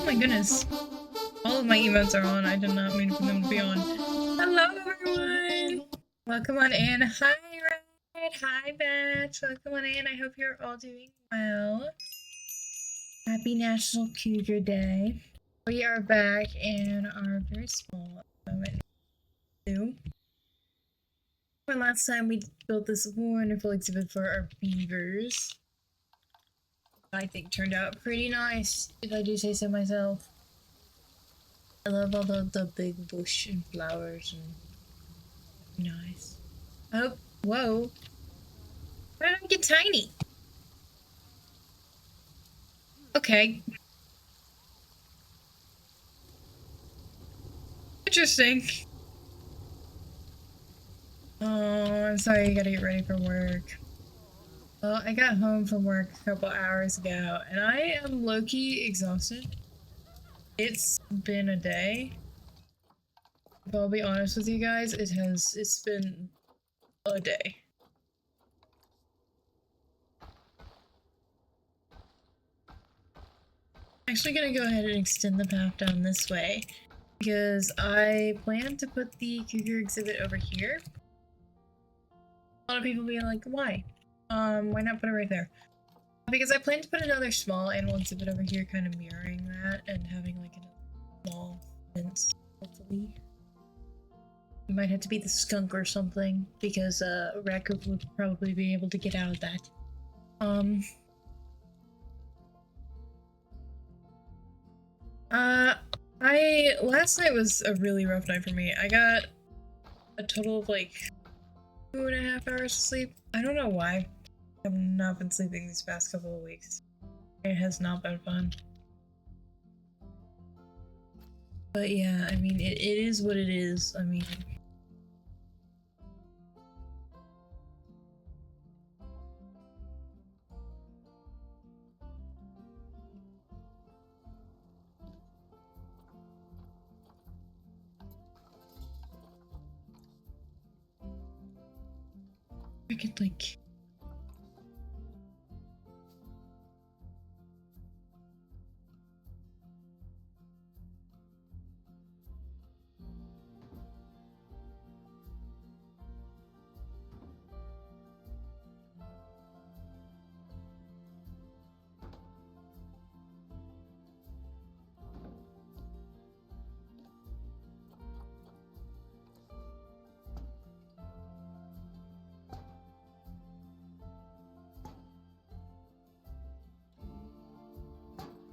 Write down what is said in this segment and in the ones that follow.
Oh my goodness. All of my emotes are on. I did not mean for them to be on. Hello everyone! Welcome on in. Hi Red! Hi Batch! Welcome on in. I hope you're all doing well. Happy National Cougar Day. We are back in our very small moment. When last time we built this wonderful exhibit for our beavers. I think turned out pretty nice, if I do say so myself. I love all the big bush and flowers and nice. Oh, whoa. Why did I get tiny? Okay. Interesting. Oh, I'm sorry you gotta get ready for work. Well, I got home from work a couple hours ago, and I am low-key exhausted. It's been a day. If I'll be honest with you guys, it's been a day. I'm actually gonna go ahead and extend the path down this way, because I plan to put the cougar exhibit over here. A lot of people being like, why? Why not put it right there? Because I plan to put another small animal exhibit over here, kind of mirroring that, and having like a small fence, hopefully. It might have to be the skunk or something, because a raccoon would probably be able to get out of that. Last night was a really rough night for me. I got a total of like 2.5 hours of sleep. I don't know why. I've not been sleeping these past couple of weeks. It has not been fun. But yeah, I mean, it is what it is. I mean... I could like...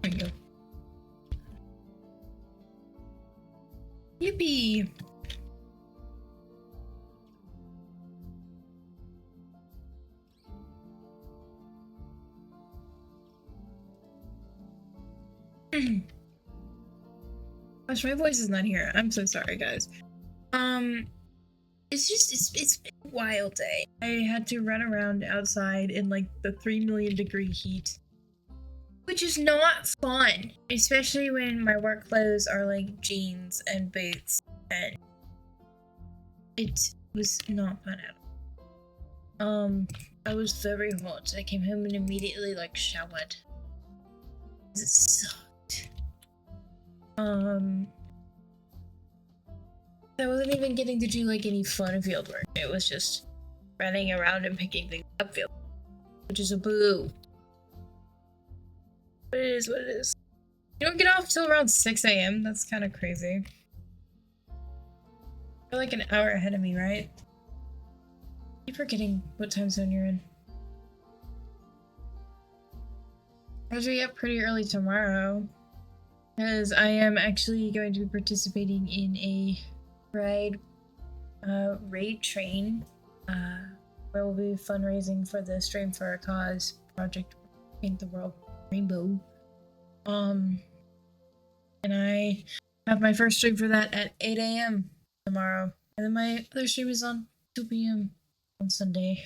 There you go. Yippee! Gosh, my voice is not here. I'm so sorry, guys. It's been a wild day. I had to run around outside in like the 3 million degree heat, which is not fun, especially when my work clothes are like jeans and boots, and it was not fun at all. I was very hot. I came home and immediately like showered. It sucked. I wasn't even getting to do like any fun field work. It was just running around and picking things up field, which is a boo. But it is what it is. You don't get off till around 6 a.m. That's kind of crazy. You're like an hour ahead of me, right? I keep forgetting what time zone you're in. I have to be up pretty early tomorrow, because I am actually going to be participating in a raid train, where we'll be fundraising for the Stream for a Cause project, Paint the World Rainbow. And I have my first stream for that at 8 a.m. tomorrow, and then my other stream is on 2 p.m. on Sunday.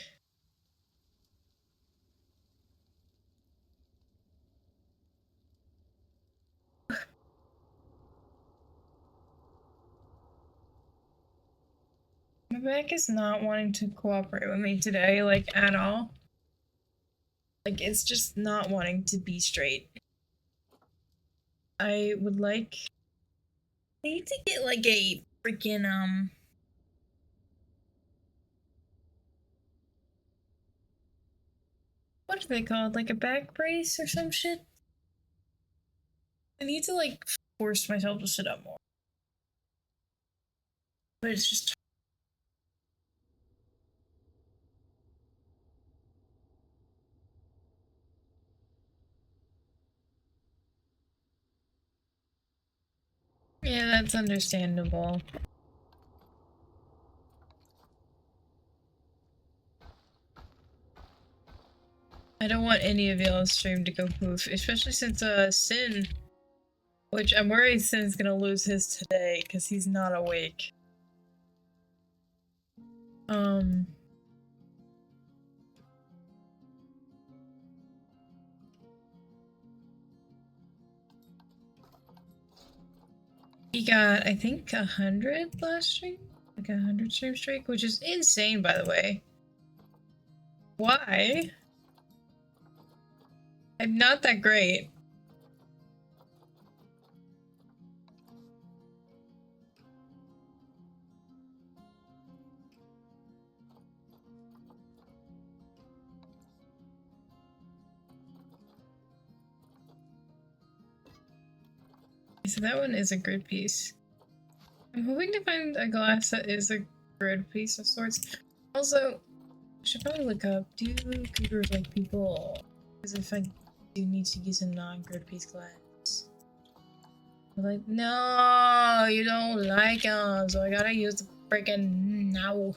My back is not wanting to cooperate with me today, like, at all. Like, it's just not wanting to be straight. I would like. I need to get like a freaking what are they called? Like a back brace or some shit? I need to like force myself to sit up more. But it's just. Yeah, that's understandable. I don't want any of y'all's stream to go poof, especially since Sin, which I'm worried Sin's gonna lose his today because he's not awake. He got, I think, 100 last stream? Like 100 stream streak, which is insane, by the way. Why? I'm not that great. So that one is a grid piece. I'm hoping to find a glass that is a grid piece of sorts. Also, I should probably look up, do cougars like people? Because if I do need to use a non-grid piece glass. Like, no, you don't like them, so I gotta use the freaking now.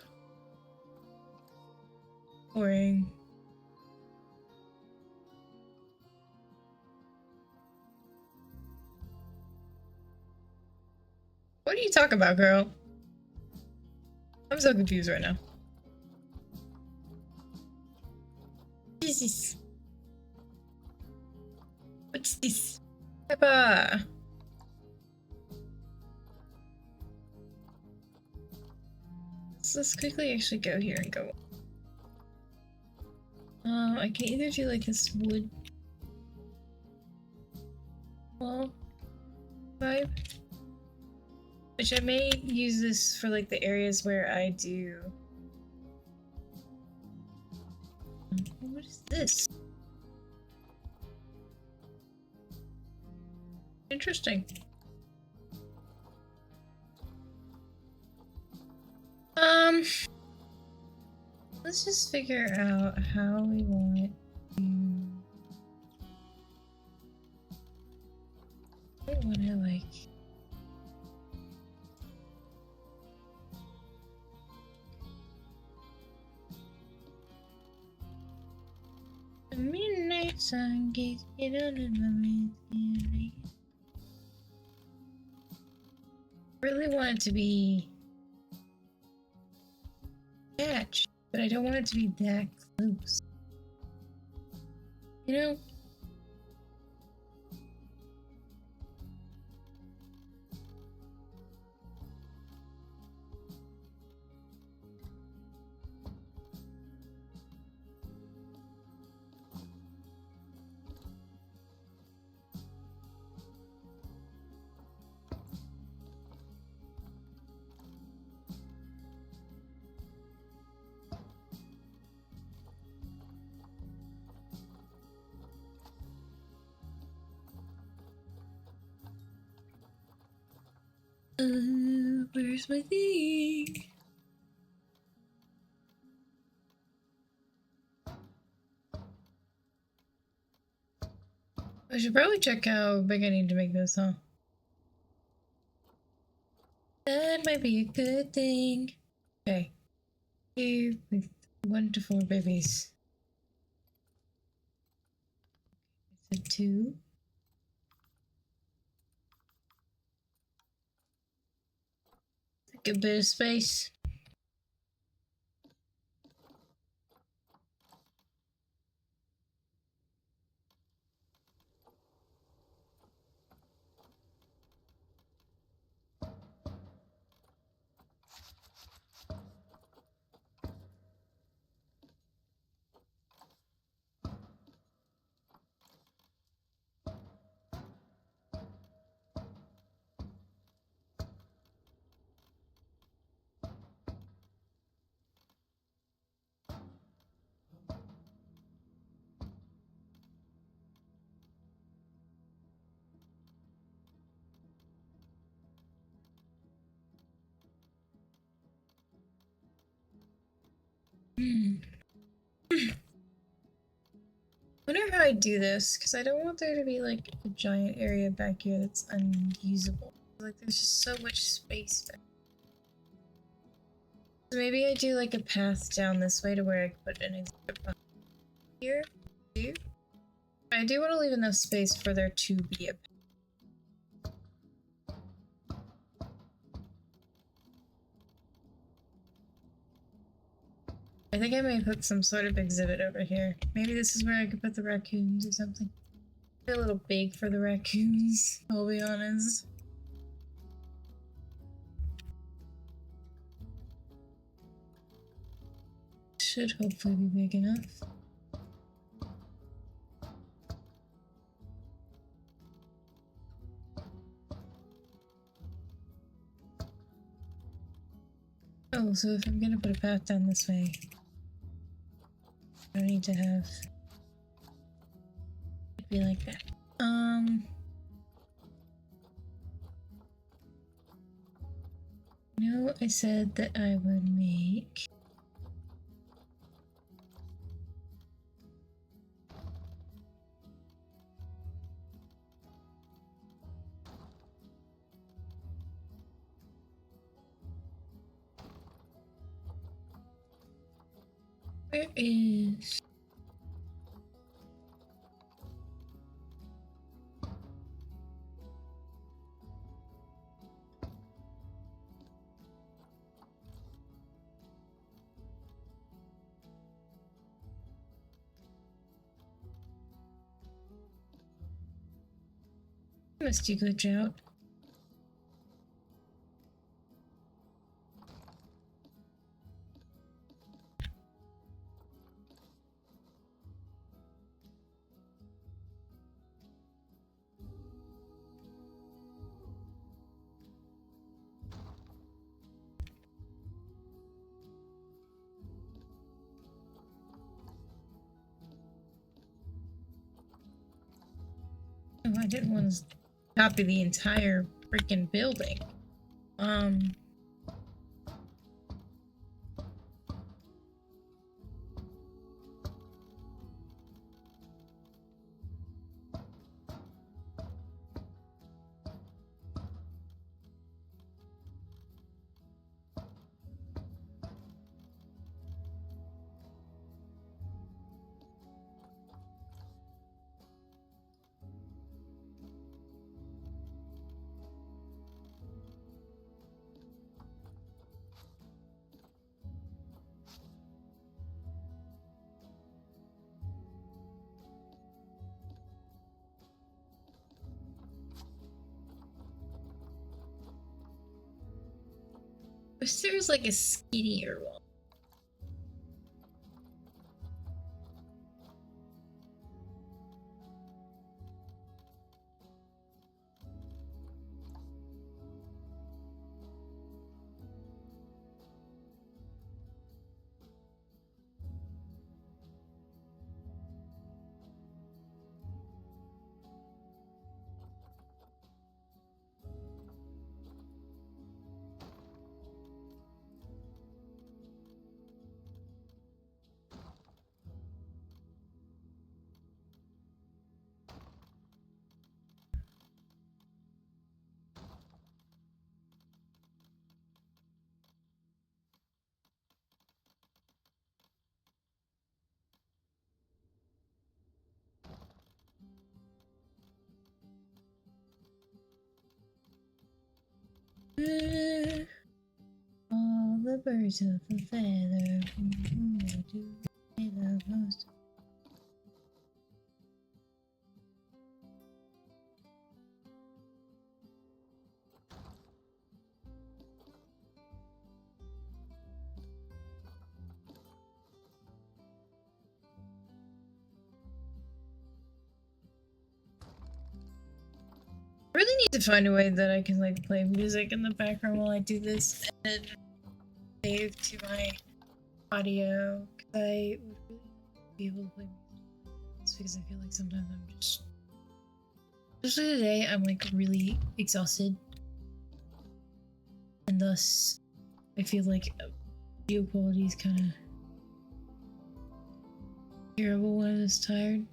Boring. What are you talking about, girl? I'm so confused right now. Jesus. What's this? Peppa. Let's quickly actually go here and go. I can either do like this wood wall vibe, which I may use this for like the areas where I do. What is this? Interesting. Let's just figure out how we want to. I want to like. The midnight sun gets it under my skin. Really want it to be attached, but I don't want it to be that close. You know? Where's my thing? I should probably check how big I need to make this, huh? That might be a good thing. Okay. Here with 1 to 4 babies. It's a 2. Take a bit of space. Wonder how I do this, because I don't want there to be like a giant area back here that's unusable. Like there's just so much space back. So maybe I do like a path down this way to where I put an exhibit behind here too. I do want to leave enough space for there to be a path. I think I may put some sort of exhibit over here. Maybe this is where I could put the raccoons or something. They're a little big for the raccoons, I'll be honest. Should hopefully be big enough. Oh, so if I'm gonna put a path down this way, I don't need to have it be like that. No, I said that I would make where is must you glitch out? Oh, I didn't want to copy the entire freaking building. Wish there was like a skinnier one. All the birds of a feather, who do they love most? I really need to find a way that I can like play music in the background while I do this and save to my audio, because I would really be able to play music because I feel like sometimes I'm just, especially today, I'm like really exhausted, and thus I feel like video quality is kind of Terrible when I was tired.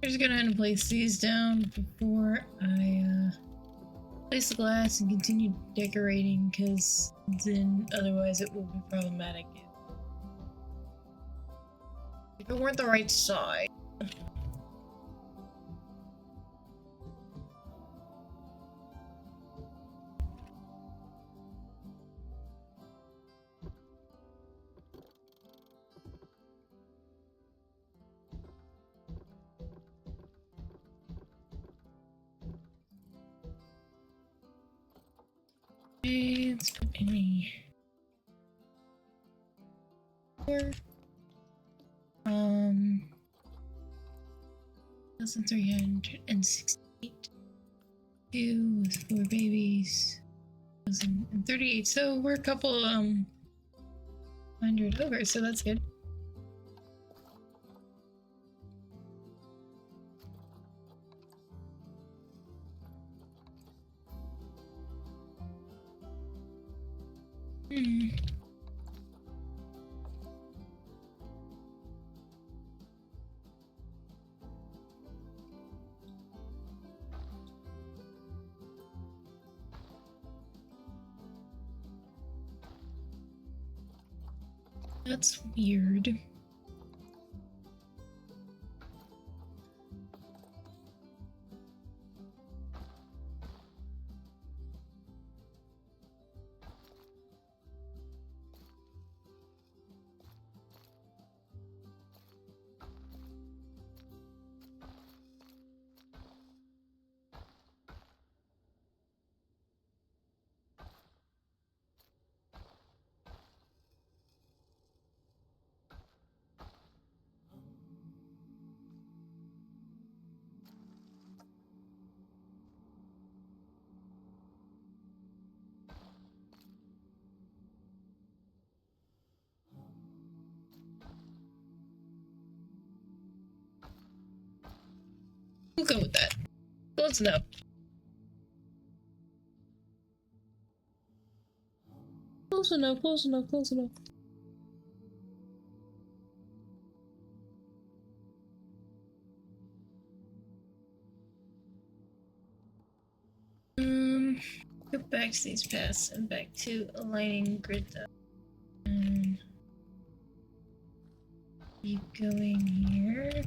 I'm just gonna place these down before I place the glass and continue decorating, because then otherwise it will be problematic if it weren't the right size. Let's put any four. 1,368. 2 with 4 babies. 1,038. So we're a couple hundred over, so that's good. That's weird. We'll go with that. Close enough. Close enough, close enough, close enough. Go back to these paths and back to aligning grid though. And keep going here.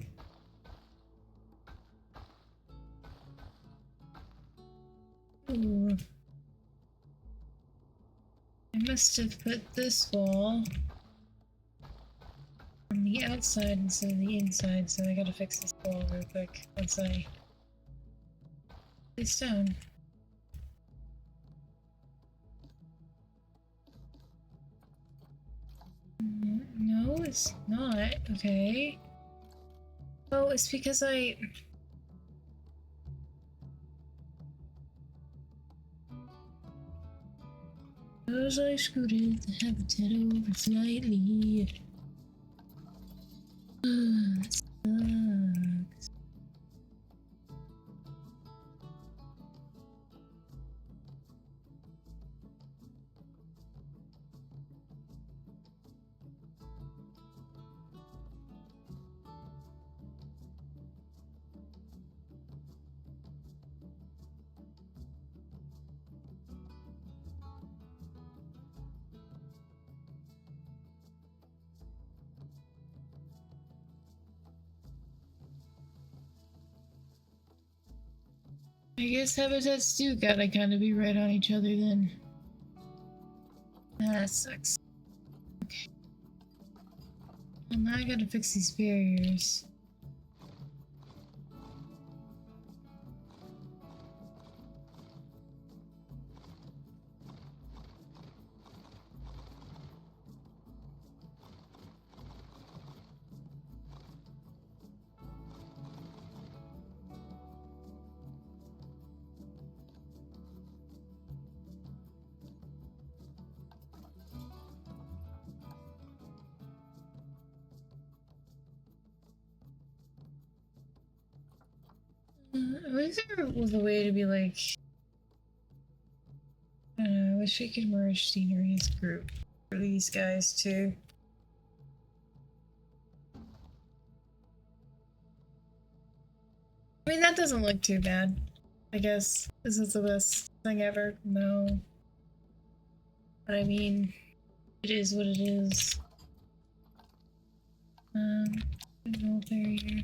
Ooh. I must have put this wall on the outside instead of the inside, so I gotta fix this wall real quick once I place down. No, it's not. Okay. Oh, it's because Because I scooted the habitat over slightly. It sucks. I guess habitats do gotta kind of be right on each other then. That sucks. Okay. Well, now I gotta fix these barriers. I wish there was a way to be like, I don't know, I wish we could merge scenery's group for these guys too. I mean, that doesn't look too bad. I guess this is the best thing ever. No. But I mean, it is what it is. No barrier.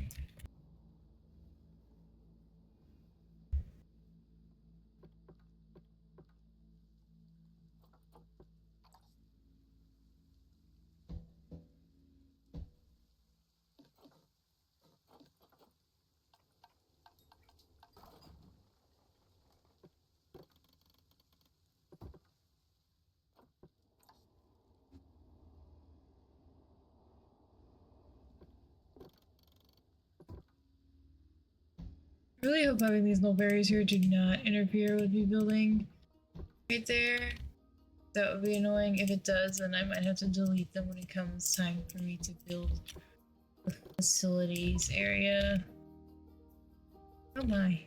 I really hope having these little barriers here do not interfere with me building right there. That would be annoying. If it does, then I might have to delete them when it comes time for me to build the facilities area. Oh my.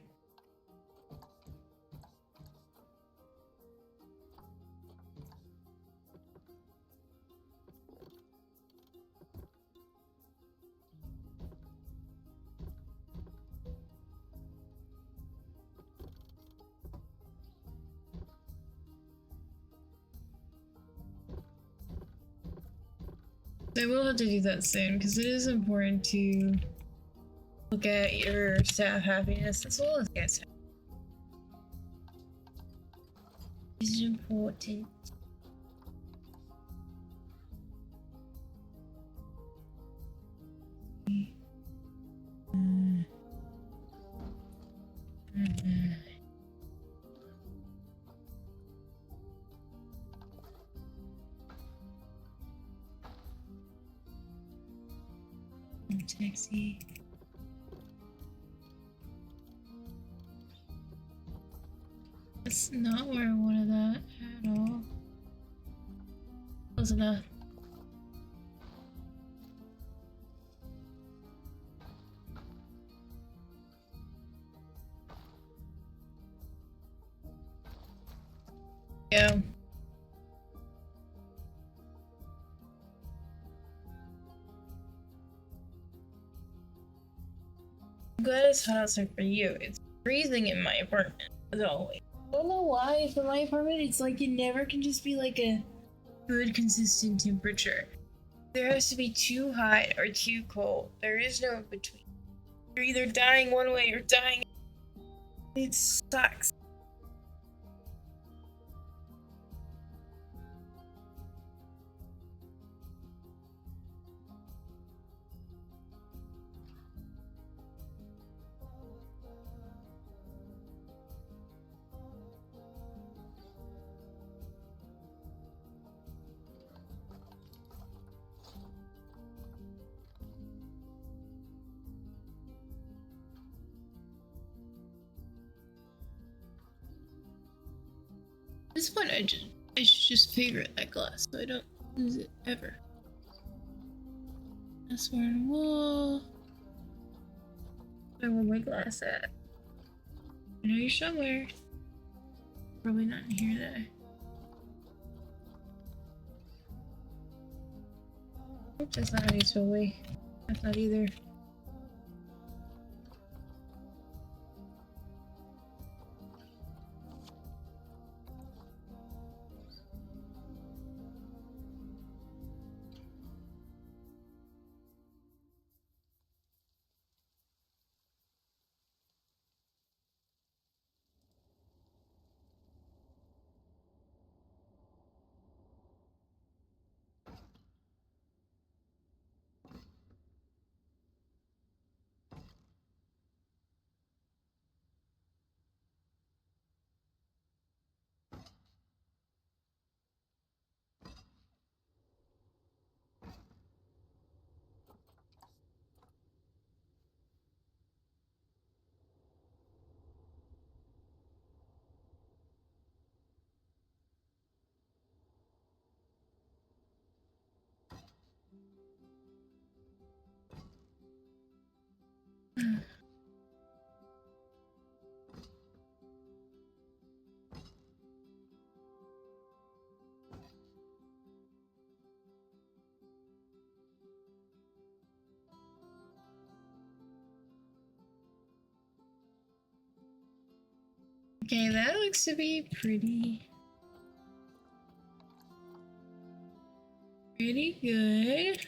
I will have to do that soon because it is important to look at your staff happiness as well as guest happiness. This is important. Taxi. That's not where I wanted that at all. Close enough. Yeah. I'm glad it's hot outside for you. It's freezing in my apartment, as always. I don't know why, for my apartment, it's like it never can just be like a good, consistent temperature. There has to be too hot or too cold. There is no in between. You're either dying one way or dying. It sucks. At this point, I should just favorite that glass so I don't lose it ever. That's where on the wall. Where will my glass at? I know you're somewhere. Probably not in here though. Oops, that's not how you spell way. That's not either. Okay, that looks to be pretty good.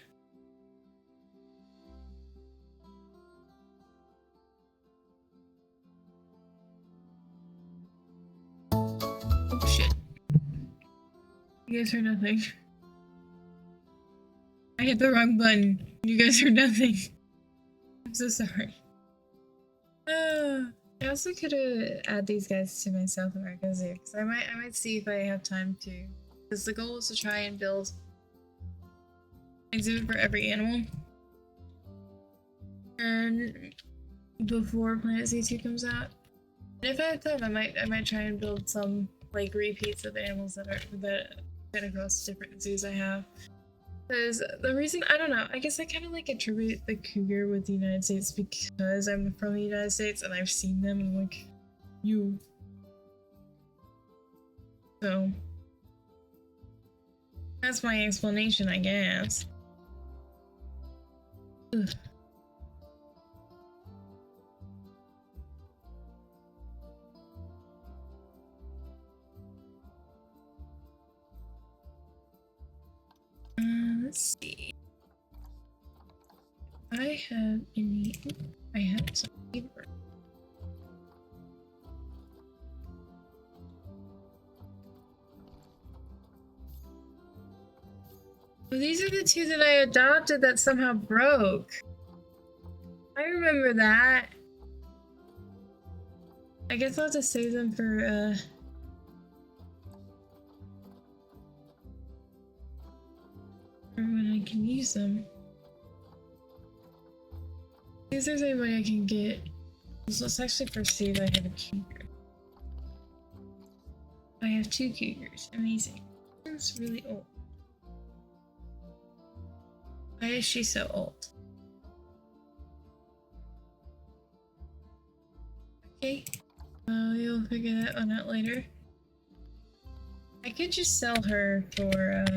Oh shit. You guys heard nothing. I hit the wrong button. You guys heard nothing. I'm so sorry. I also could add these guys to my South America zoo because I might see if I have time to. Because the goal is to try and build an exhibit for every animal. And before Planet Z2 comes out. And if I have time, I might try and build some like repeats of animals that across different zoos I have. Because the reason, I don't know, I guess I kind of like attribute the cougar with the United States because I'm from the United States and I've seen them and I'm like, you. So, that's my explanation, I guess. Ugh. Let's see. I have some paper. Well, these are the two that I adopted that somehow broke. I remember that. I guess I'll have to save them for when I can use them. If there's anybody I can get. So let's actually first see if I have a cougar. I have 2 cougars. Amazing. One's really old. Why is she so old? Okay. You'll figure that one out later. I could just sell her for, I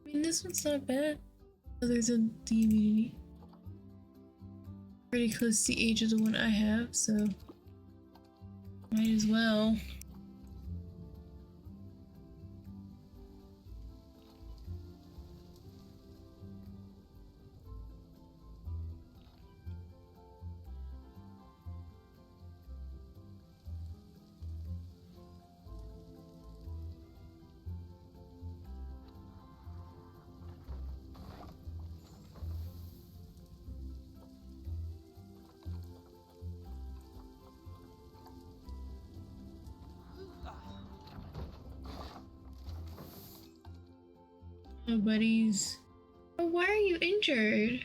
mean, this one's not bad. Other than the immunity. Pretty close to the age of the one I have, so might as well. Oh, buddies. Oh, why are you injured?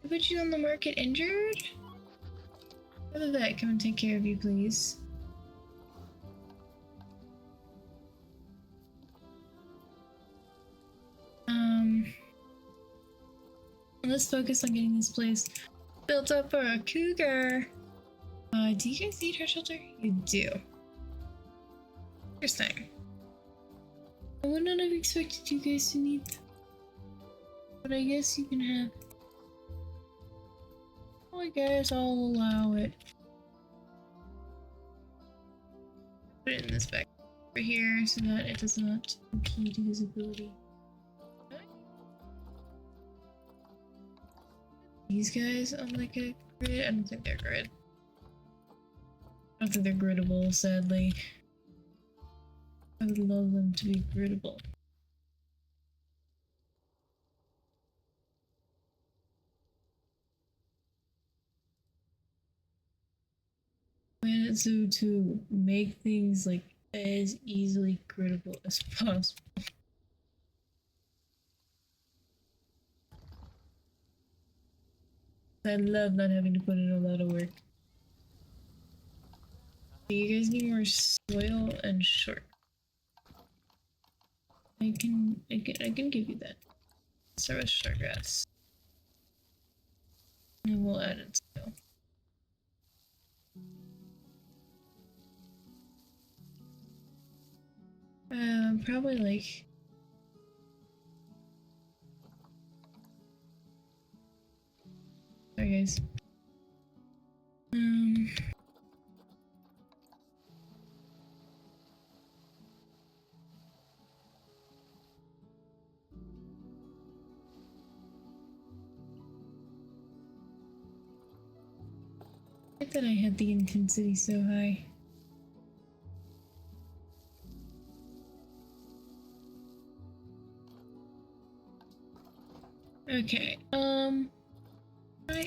I put you on the market injured? Have the vet come and take care of you, please. Let's focus on getting this place built up for a cougar. Do you guys need her shelter? You do. Interesting. I would not have expected you guys to need that. But I guess you can have. Oh, I guess I'll allow it. Put it in this back over here so that it does not impede visibility. These guys on like a grid? I don't think they're grid. I don't think they're griddable, sadly. I would love them to be griddable. Planet Zoo to make things like as easily griddable as possible. I love not having to put in a lot of work. You guys need more soil and short. I can give you that. Start with short grass. And we'll add in soil. Probably like. Sorry, guys. I thought I had the intensity so high. Okay, try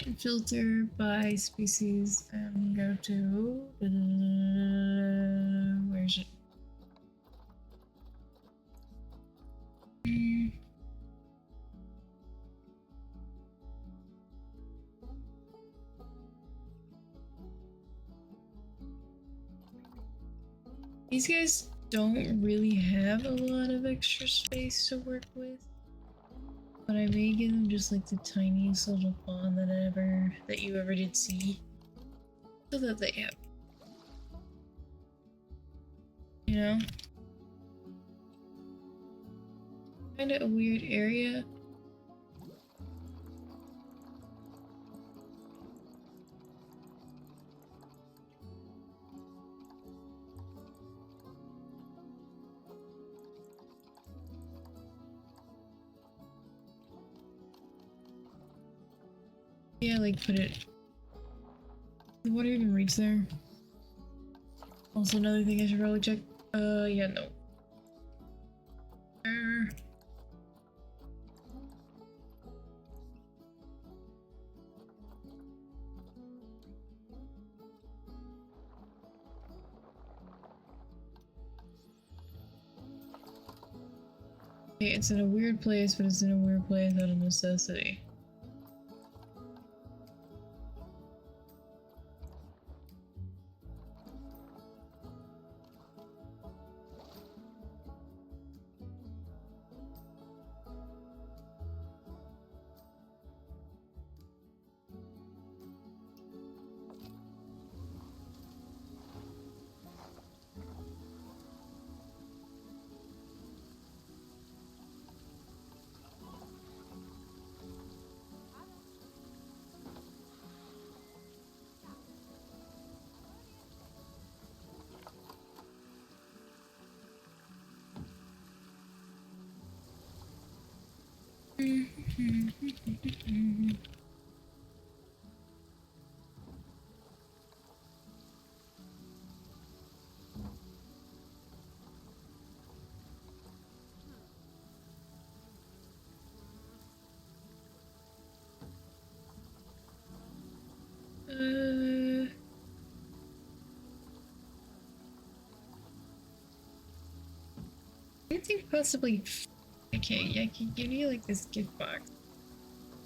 and filter by species and go to where's it? These guys don't really have a lot of extra space to work with, but I may give them just like the tiniest little pond that you ever did see, so that they have, you know, kind of a weird area. Yeah, like put it. The water even reach there? Also, another thing I should probably check. Yeah, no. Okay, it's in a weird place, but it's in a weird place out of necessity. I think possibly. Okay, yeah, I can give you like this gift box.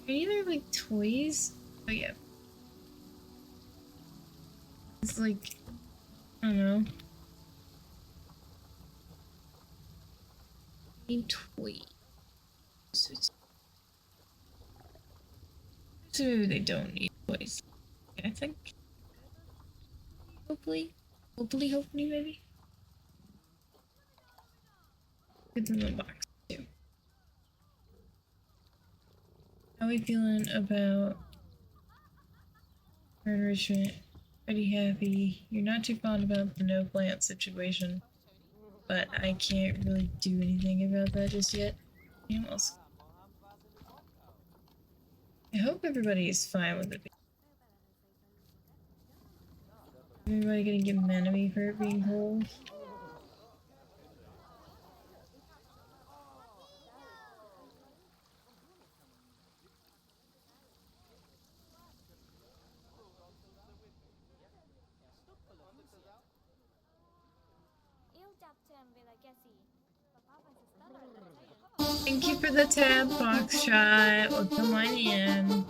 Either like toys. Oh yeah. It's like, I don't know. Need toys. So maybe they don't need toys. I think. Hopefully, maybe. It's in the box too. How are we feeling about enrichment? Pretty happy. You're not too fond about the no plant situation, but I can't really do anything about that just yet. Animals. I hope everybody is fine with it. Everybody gonna get mad at me for it being cold? Thank you for the tab, Foxtrot. Welcome on in.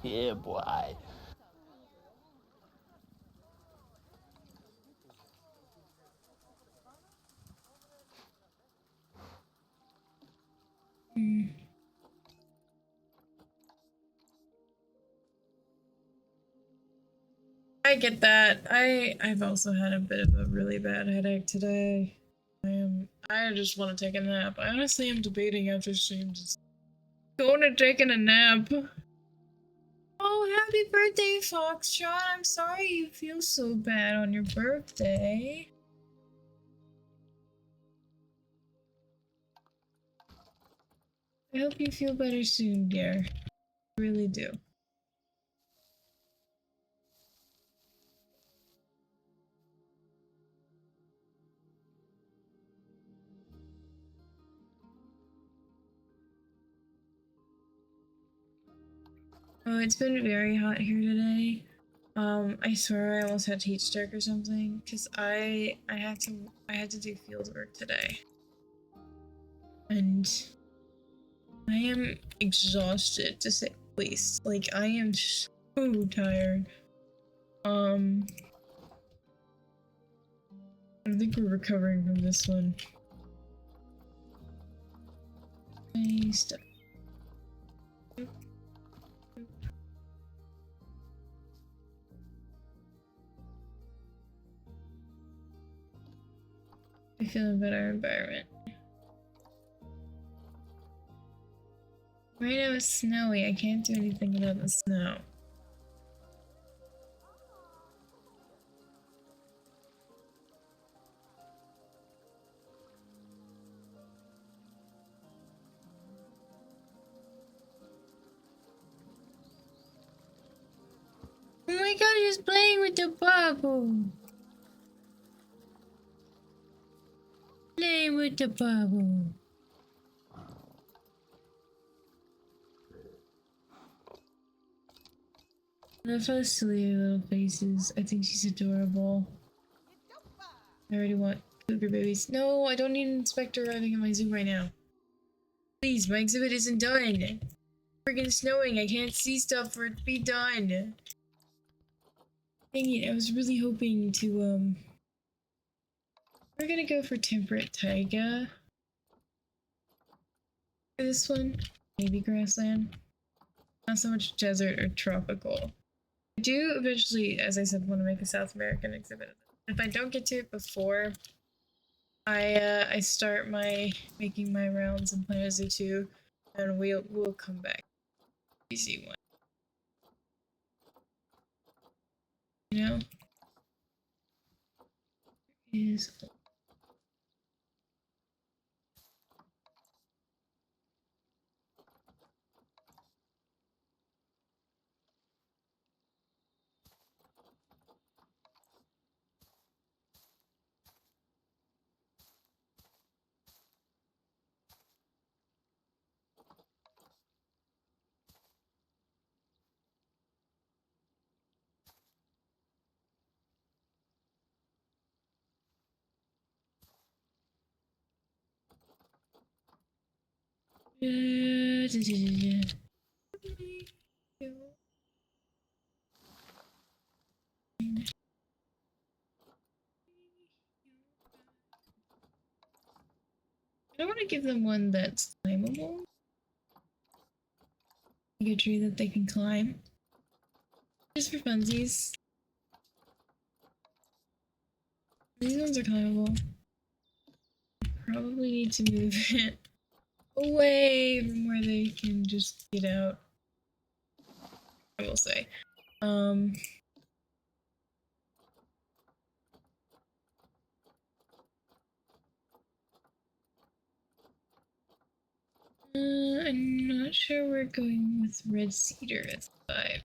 Yeah, boy. I get that. I've also had a bit of a really bad headache today. I just want to take a nap. I honestly am debating after stream just going to taking a nap. Oh, happy birthday, Foxtrot. I'm sorry you feel so bad on your birthday. I hope you feel better soon, dear. I really do. Oh, it's been very hot here today. I swear I almost had heat stroke or something because I had to do field work today. And I am exhausted to say the least. Like I am so tired. I think we're recovering from this one. Stuff. I feel a better environment. Right now it's snowy. I can't do anything about the snow. Oh my god, he's playing with the bubble. Playing with the bubble. Love those silly little faces. I think she's adorable. I already want cougar babies. No, I don't need an inspector arriving at my zoo right now. Please, my exhibit isn't done. Friggin' snowing. I can't see stuff for it to be done. Dang it, I was really hoping to, we're gonna go for temperate taiga. For this one, maybe grassland. Not so much desert or tropical. I do eventually, as I said, want to make a South American exhibit. If I don't get to it before I start making my rounds in Planet Zoo 2, and we'll come back. Easy one. You know? Is I want to give them one that's climbable. Like a tree that they can climb. Just for funsies. These ones are climbable. Probably need to move it away from where they can just get out. I will say. I'm not sure we're going with red cedar as 5.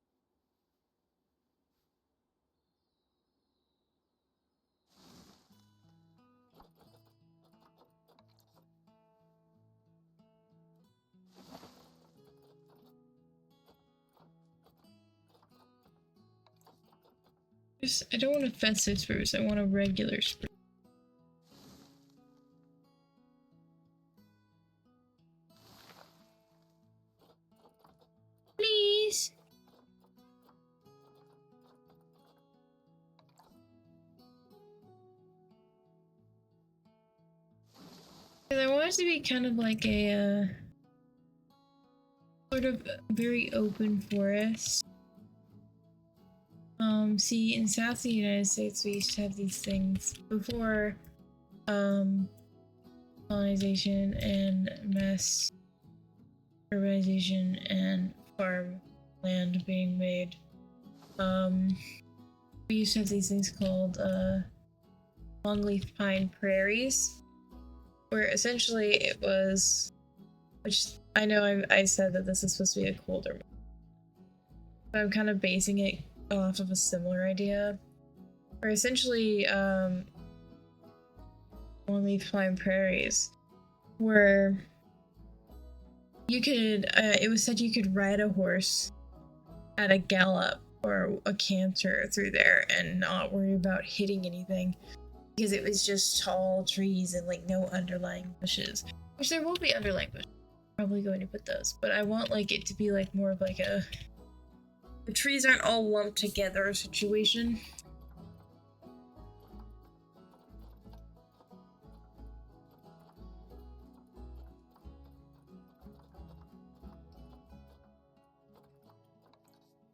I don't want a festive spruce, I want a regular spruce. Please! I want it to be kind of like a, sort of very open forest. See, in South the United States, we used to have these things before, colonization and mass urbanization and farmland being made. We used to have these things called, longleaf pine prairies, where essentially it was, which I know I said that this is supposed to be a colder, but I'm kind of basing it off of a similar idea, where essentially, longleaf pine prairies, where you could, it was said you could ride a horse at a gallop or a canter through there and not worry about hitting anything, because it was just tall trees and like no underlying bushes, which there will be underlying bushes. I'm probably going to put those, but I want like it to be like more of like a, the trees aren't all lumped together situation.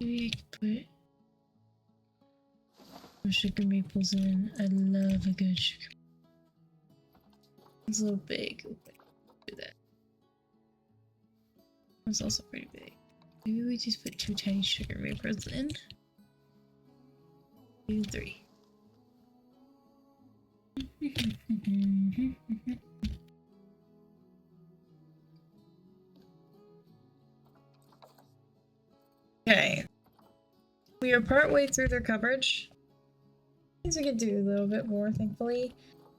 Maybe I could put some sugar maples in. I love a good sugar. It's a little big. Do that. It's also pretty big. Maybe we just put 2 tiny sugar maples in. 2, 3. Okay. We are partway through their coverage. Means we could do a little bit more, thankfully.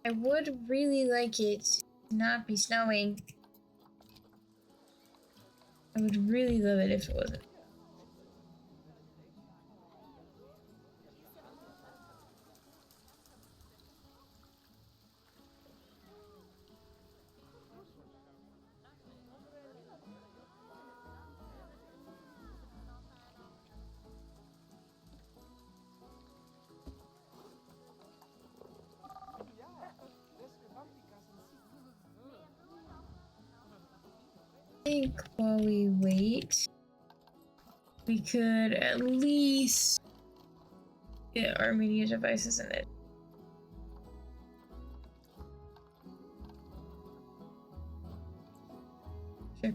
I would really like it to not be snowing. I would really love it if it wasn't. I think while we wait, we could at least get our media devices in it. Sure.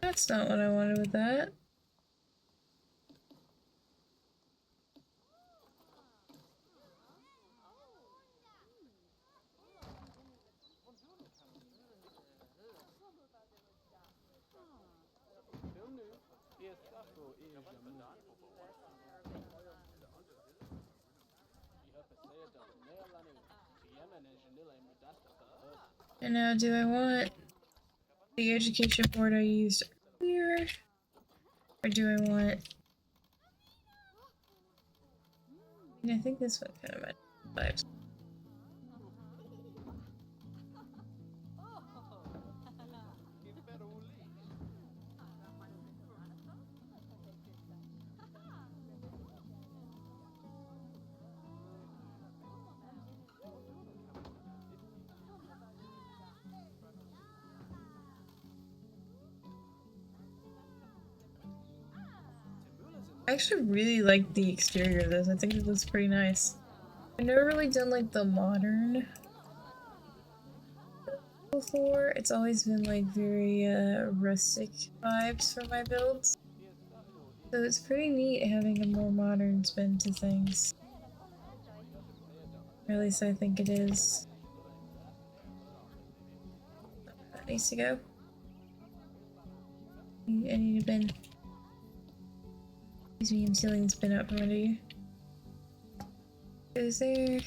That's not what I wanted with that. And now, do I want the education board I used earlier? Or do I want... I think this one kind of vibes. I actually really like the exterior of this. I think it looks pretty nice. I've never really done like the modern before. It's always been like very rustic vibes for my builds. So it's pretty neat having a more modern spin to things. Or at least I think it is. That needs to go. I need a bin. Excuse me, I'm stealing this bin out from under you. Goes there.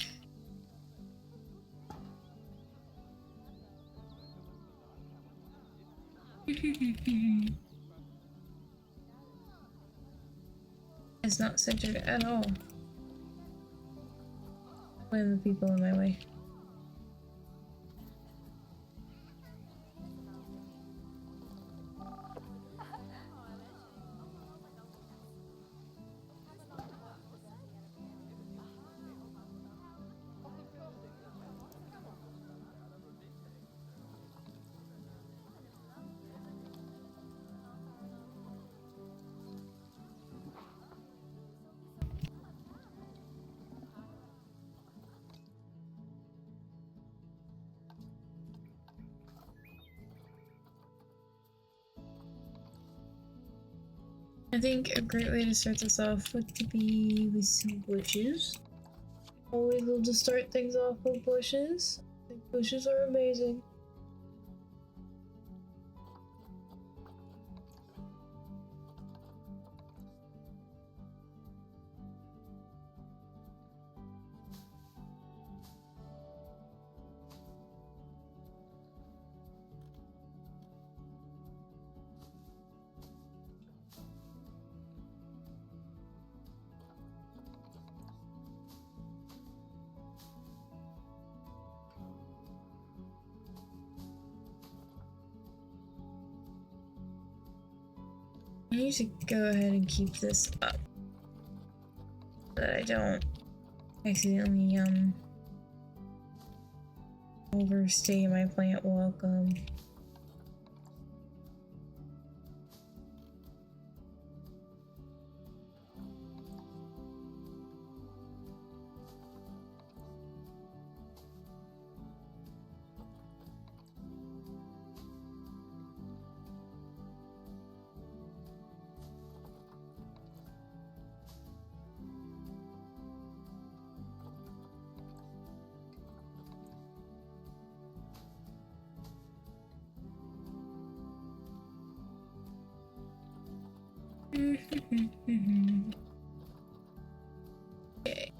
It's not centered at all. Blame the people in my way. I think a great way to start this off would to be with some bushes. Always love to start things off with bushes. I think bushes are amazing. I need to go ahead and keep this up so that I don't accidentally overstay my plant welcome. Okay.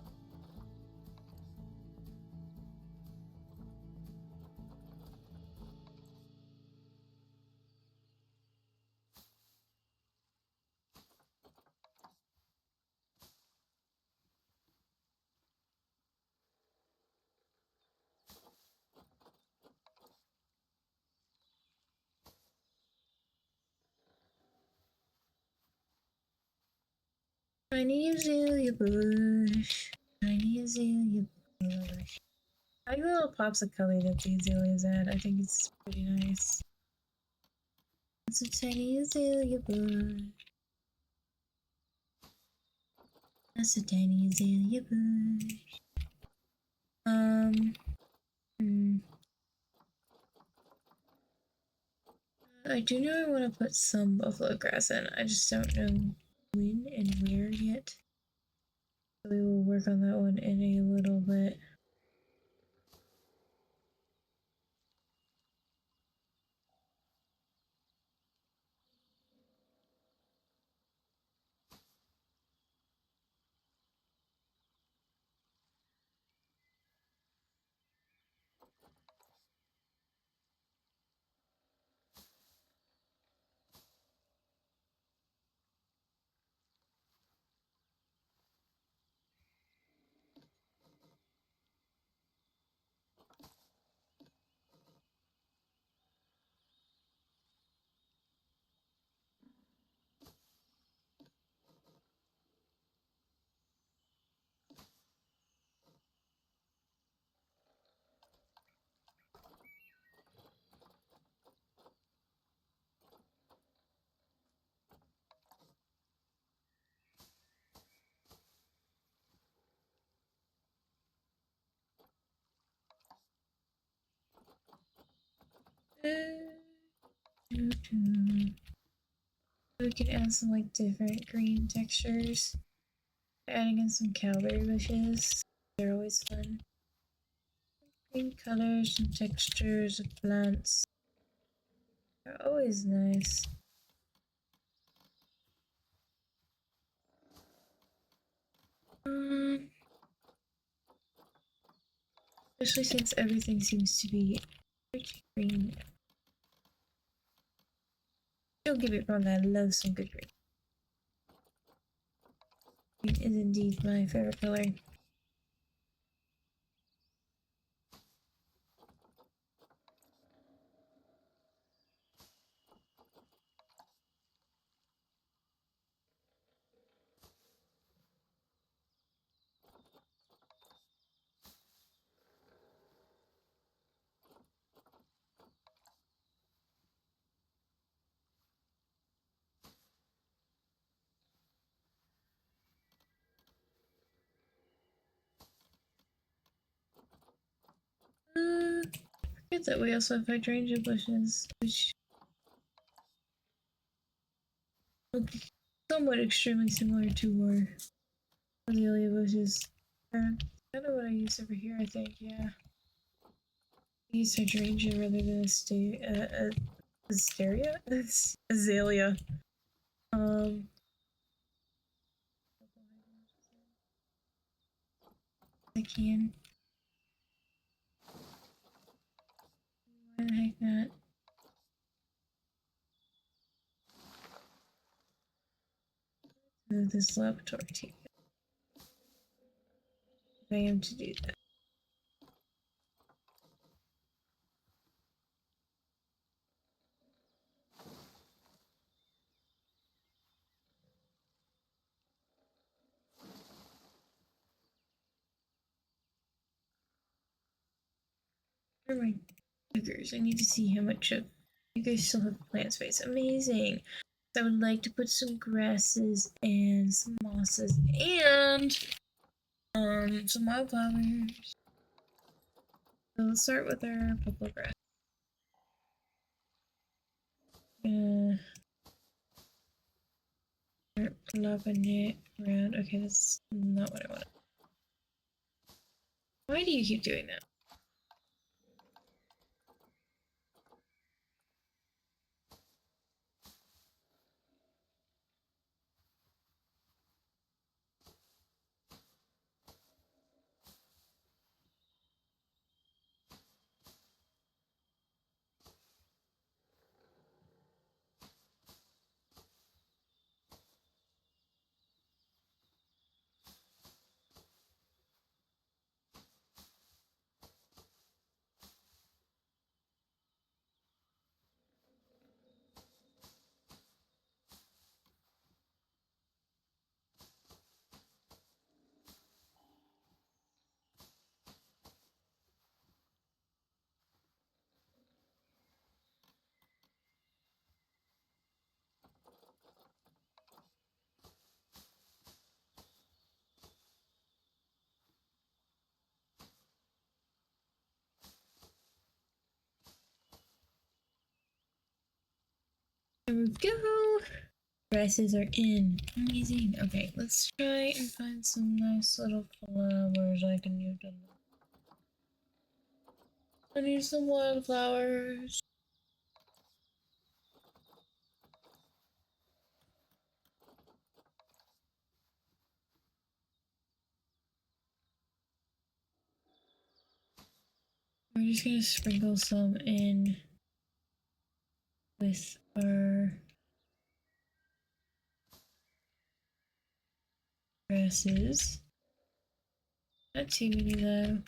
Tiny azalea bush. Tiny azalea bush. I like the little pops of color that the azaleas add. I think it's pretty nice. It's a tiny azalea bush. That's a tiny azalea bush. Hmm. I do know I want to put some buffalo grass in. I just don't know when and where yet. So we will work on that one in a little bit. We can add some like different green textures. Adding in some cowberry bushes. They're always fun. Green colors and textures of plants are always nice. Especially since everything seems to be pretty green. Don't get me wrong, I love some good green. Green is indeed my favorite color. Forget that we also have hydrangea bushes, which will somewhat extremely similar to our azalea bushes. Kind of what I use over here, I think. Yeah, I use hydrangea rather than asteria, azalea. I can. Why the heck not? Move this laboratory to you. If I am to do that. Where are my cougars? I need to see how much of you guys still have plant space. Amazing. I would like to put some grasses and some mosses and some wildflowers. So let's start with our purple grass. Plopping it around. Okay, that's not what I wanted. Why do you keep doing that? There we go. Grasses are in. Amazing. Okay, let's try and find some nice little flowers I can use. I need some wildflowers. We're just gonna sprinkle some in with our grasses. Not too many though.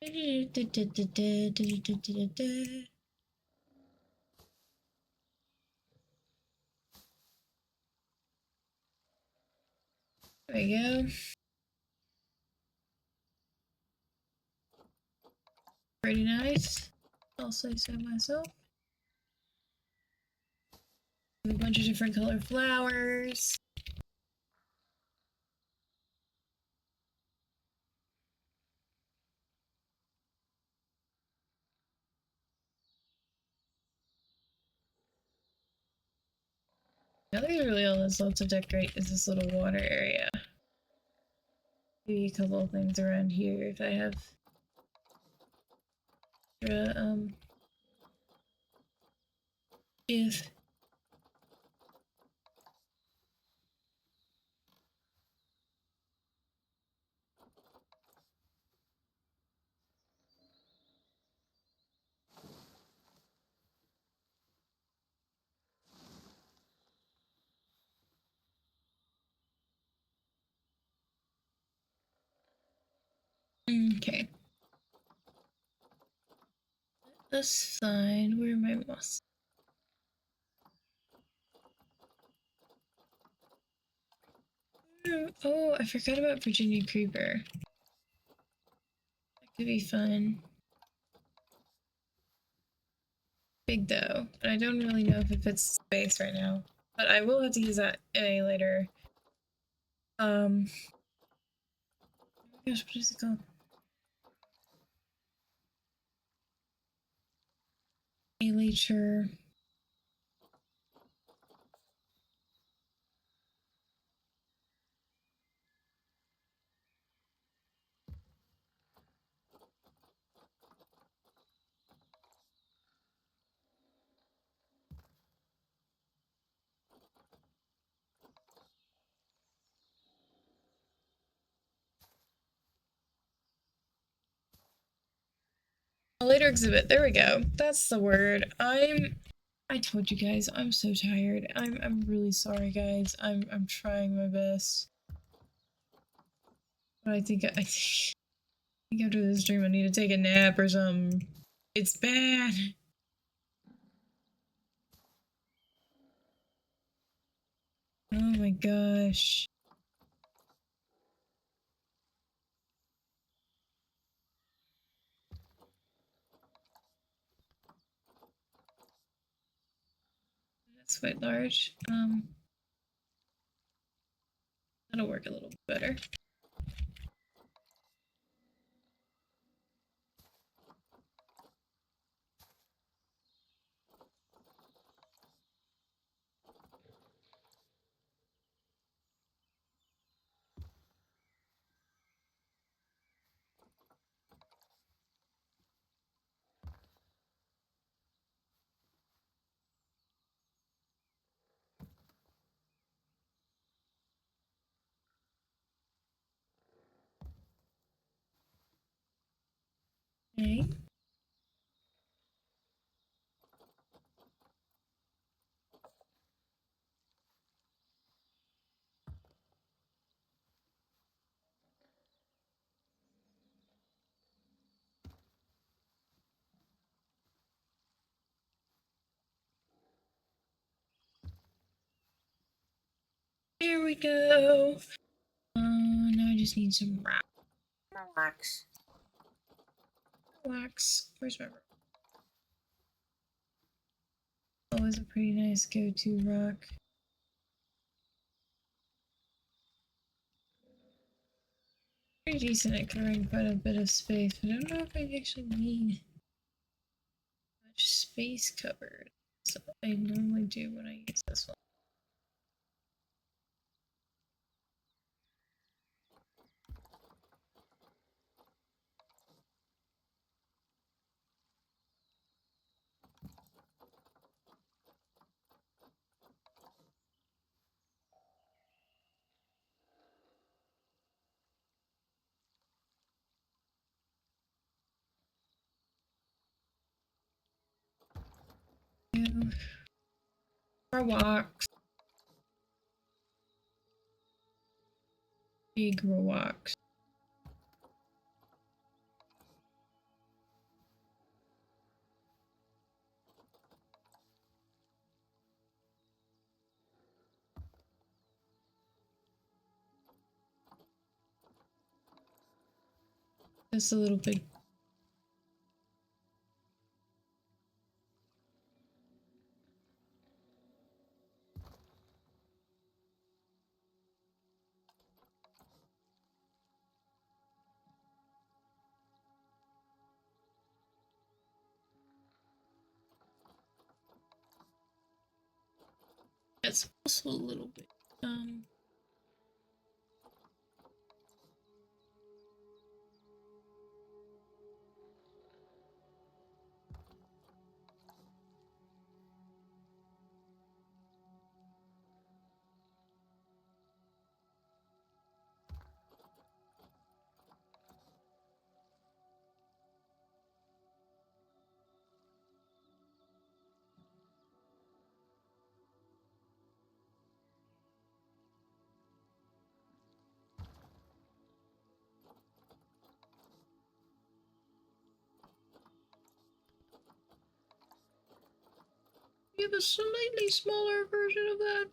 There we go. Pretty nice. I'll say so myself. A bunch of different color flowers. Now there's really all that's left to decorate is this little water area. Maybe a couple of things around here if I have if Okay. Let's find where my moss. Oh, I forgot about Virginia Creeper. That could be fun. Big though, but I don't really know if it fits space right now. But I will have to use that in a later. Oh my gosh, what is it called? A later. A later exhibit. There we go. That's the word. I told you guys, I'm so tired. I'm really sorry, guys. I'm trying my best. But I think after this stream I need to take a nap or something. It's bad. Oh my gosh. That's quite large. That'll work a little bit better. Okay. Here we go. Now I just need some wax. Wax. Where's my rock? Always a pretty nice go-to rock. Pretty decent at covering quite a bit of space, but I don't know if I actually need much space covered. So I normally do when I use this one. Rocks. Big rocks. Just a little bit. It's also a little bit. give a slightly smaller version of that.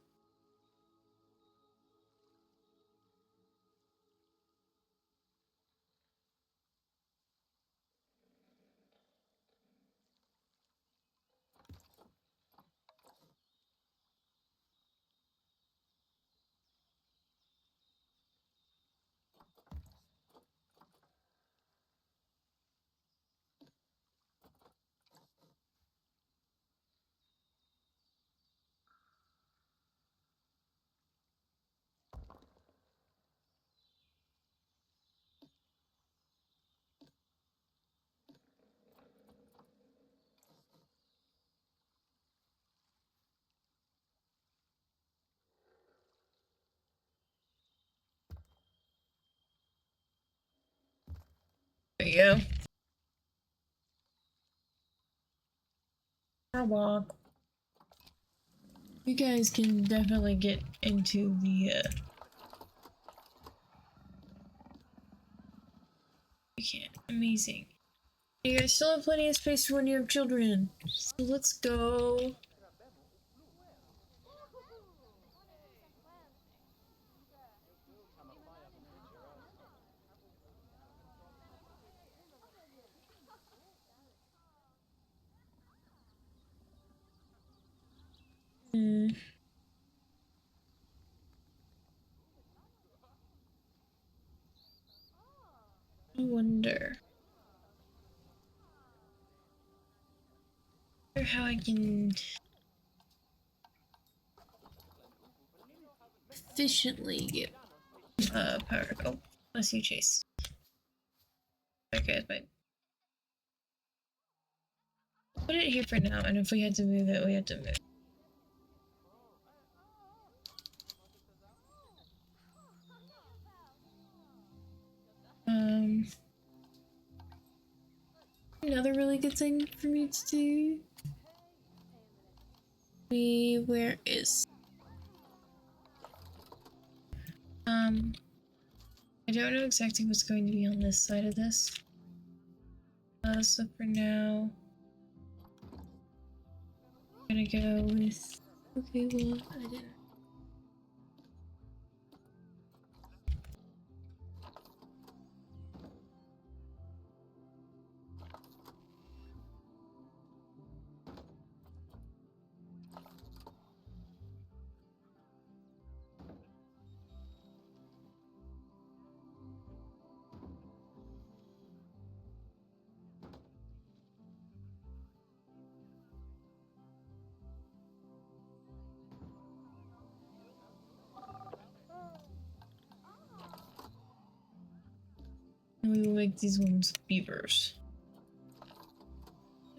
There you go. Our walk. You guys can definitely get into the you can't. Amazing. You guys still have plenty of space for when you have children. So let's go. I wonder how I can efficiently get power. Oh, bless you, Chase. Okay, but put it here for now, and if we had to move it, we had to move it. Another really good thing for me to do. Where is? I don't know exactly what's going to be on this side of this. So for now, I'm gonna go with. Okay, well, I didn't. And we will make these ones beavers.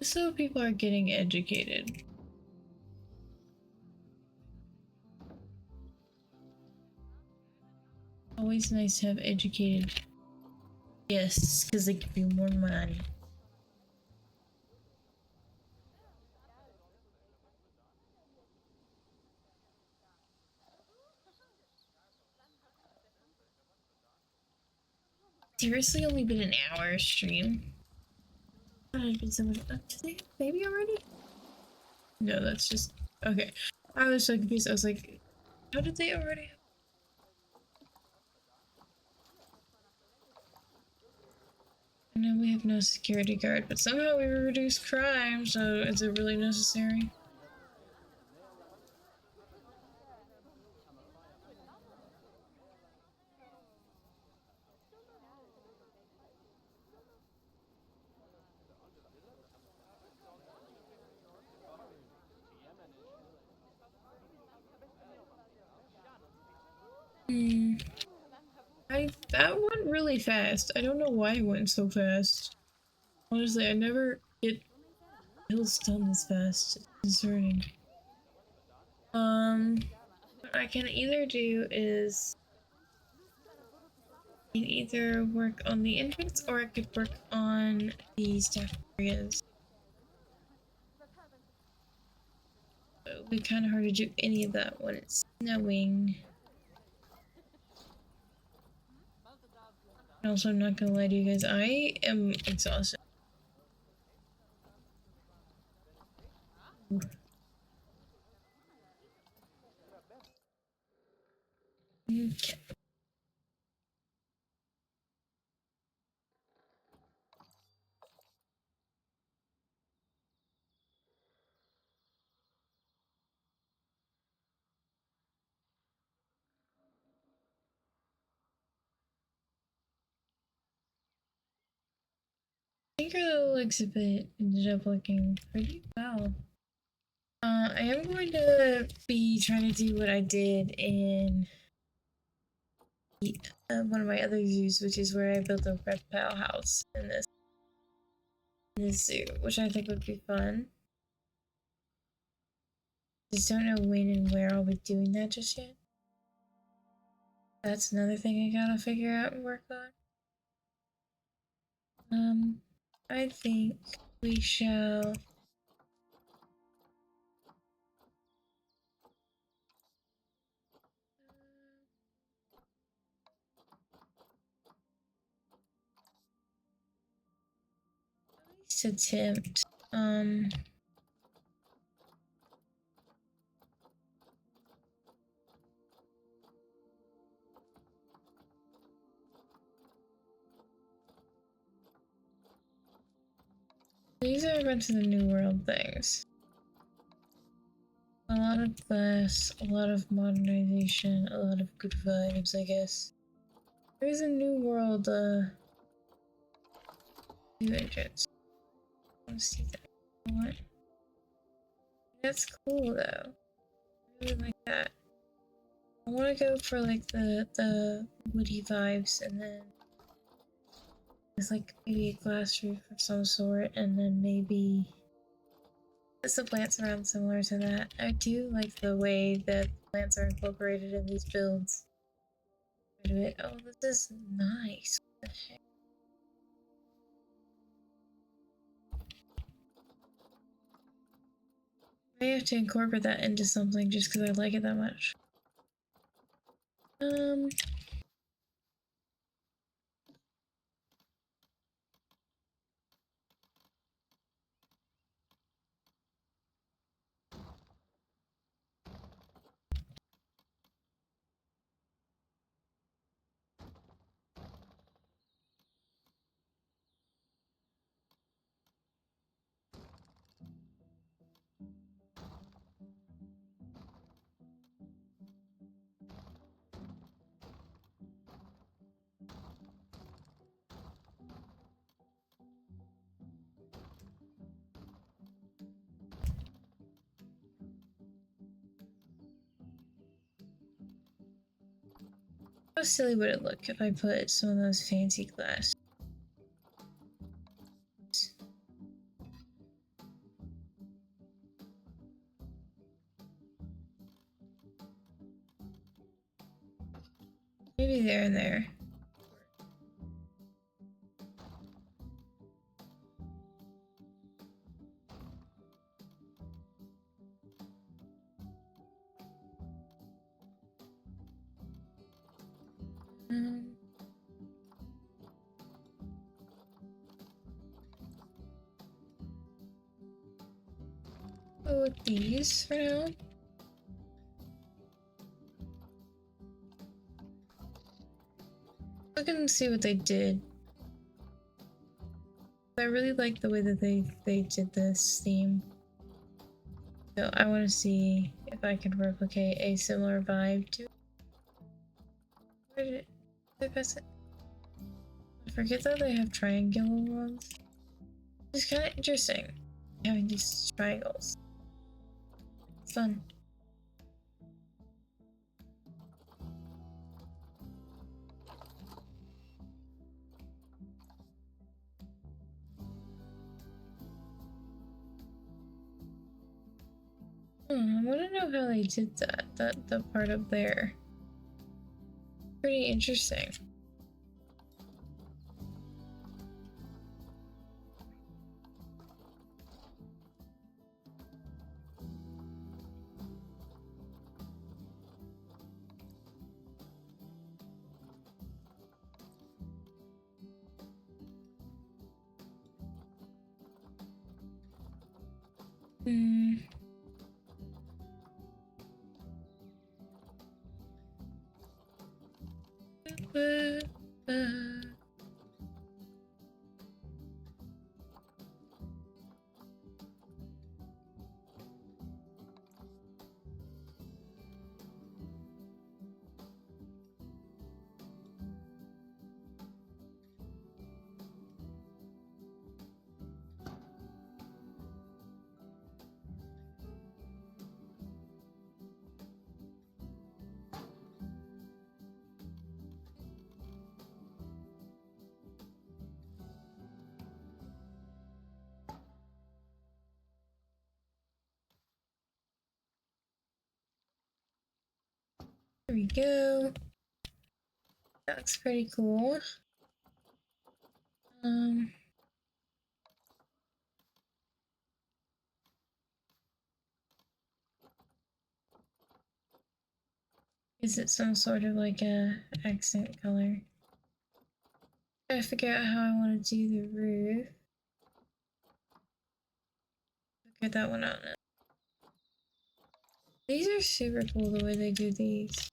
So people are getting educated. Always nice to have educated guests because they give you more money. Seriously, only been an hour stream. I've been so much up to date, baby already? No, that's just okay. I was so confused. I was like, how did they already? I know we have no security guard, but somehow we reduce crime, so is it really necessary? That went really fast. I don't know why it went so fast. Honestly, I never get kills done this fast. It's concerning. What I can either do is I can either work on the entrance or I could work on the staff areas. It would be kind of hard to do any of that when it's snowing. And also, I'm not gonna lie to you guys, I am exhausted. Okay. I think our little exhibit ended up looking pretty well. I am going to be trying to do what I did in one of my other zoos, which is where I built a reptile house in this zoo, which I think would be fun. Just don't know when and where I'll be doing that just yet. That's another thing I gotta figure out and work on. I think we shall. At least attempt. These are a bunch of the New World things. A lot of glass, a lot of modernization, a lot of good vibes, I guess. There's a New World, new entrance. I want to see that. What? That's cool, though. I really like that. I want to go for, like, the woody vibes, and then with, like, maybe a glass roof of some sort, and then maybe the plants around similar to that. I do like the way that plants are incorporated in these builds. Oh, this is nice. What the heck? I have to incorporate that into something just because I like it that much. How silly would it look if I put some of those fancy glass? Maybe there and there. Go with these for now. Look and see what they did. I really like the way that they did this theme. So I want to see if I can replicate a similar vibe to it. Where did I pass it? I forget that they have triangular ones. It's kind of interesting having these triangles. It's fun. I want to know how they did that. The part up there. Pretty interesting. There we go. That looks pretty cool. Is it some sort of like a accent color? Gotta figure out how I want to do the roof. Figure that one out now. These are super cool the way they do these.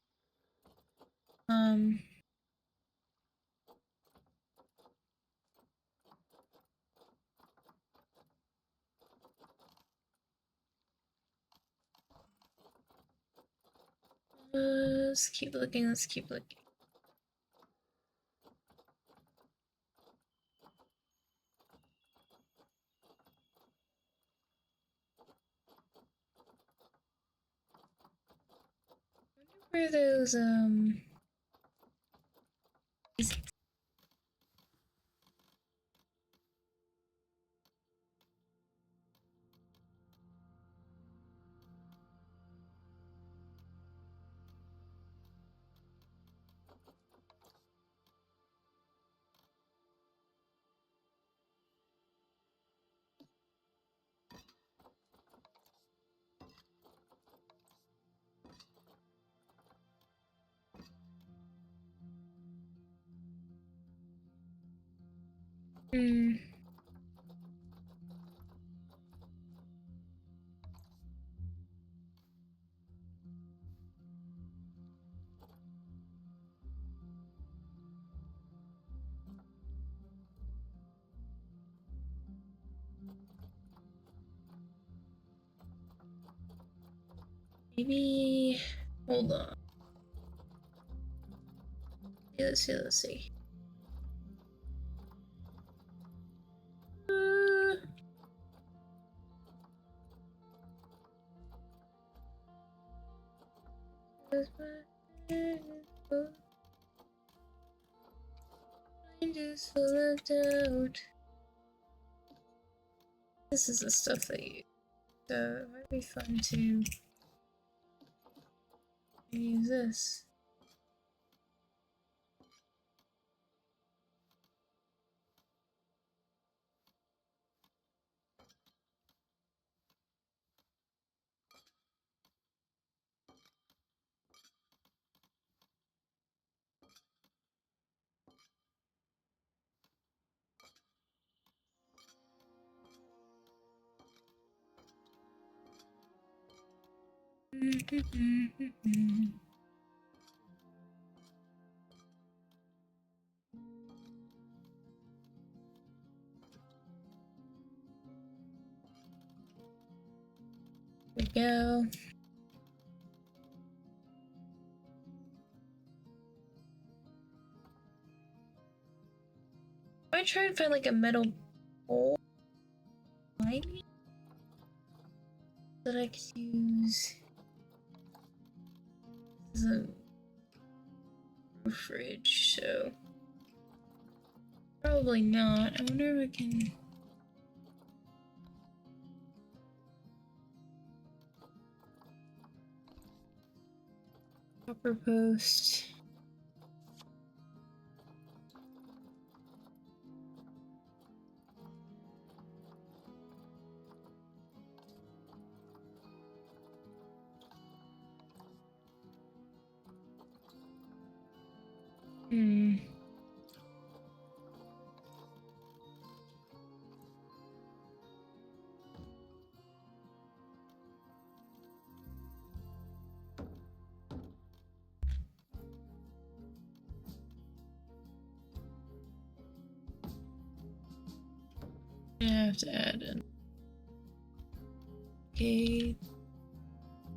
Let's keep looking, let's keep looking. Where those maybe hold on. Let's see, let's see. Just full of doubt. This is the stuff that you. So it might be fun to use this. There we go. I try and find like a metal bowl maybe that I could use. This is a fridge, so probably not. I wonder if I can. Copper post. I have to add in. Okay,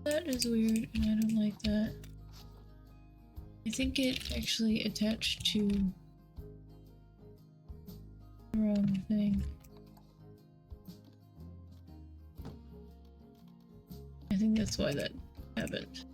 that is weird, and I don't like that. I think it actually attached to the wrong thing. I think that's why that happened.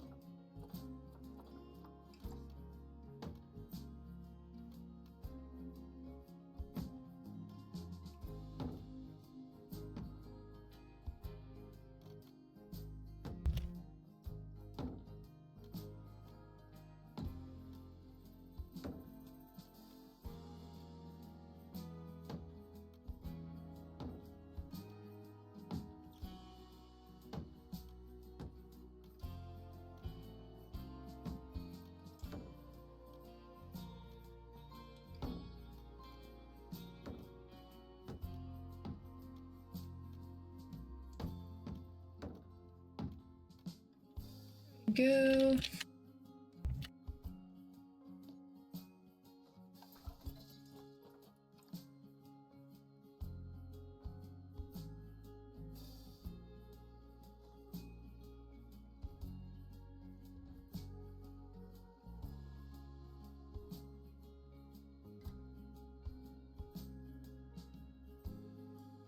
go.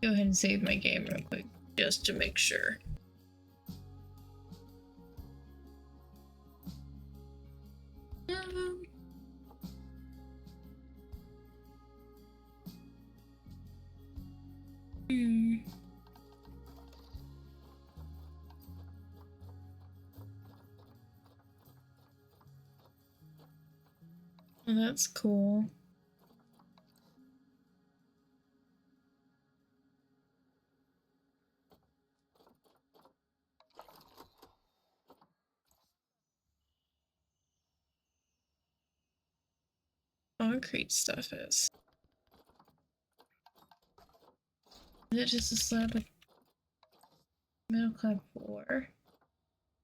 Go ahead and save my game real quick, just to make sure. Oh, that's cool. Concrete stuff is. Is it just a slab of metal clad floor?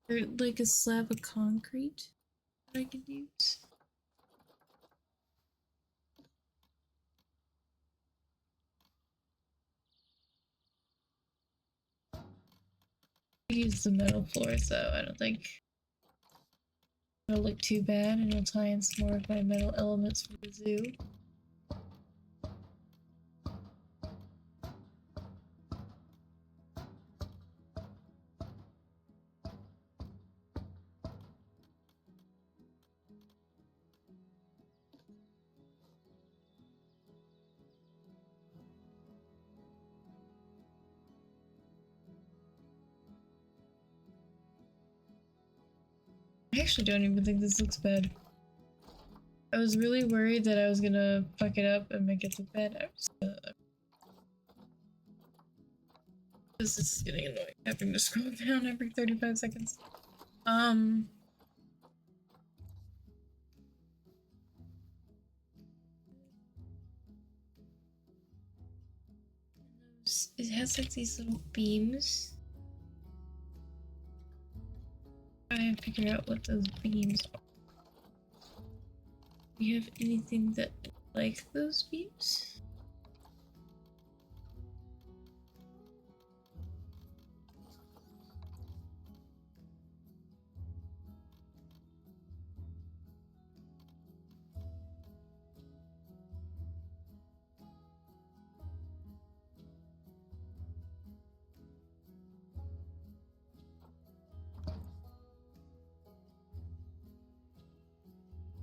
Or like a slab of concrete that I could use? I use the metal floors though, I don't think it'll look too bad, and it'll tie in some more of my metal elements for the zoo. I actually don't even think this looks bad. I was really worried that I was gonna fuck it up and make it look bad. I'm just this is getting annoying, having to scroll down every 35 seconds. It has like these little beams. I have to figure out what those beams are. Do you have anything that like those beams?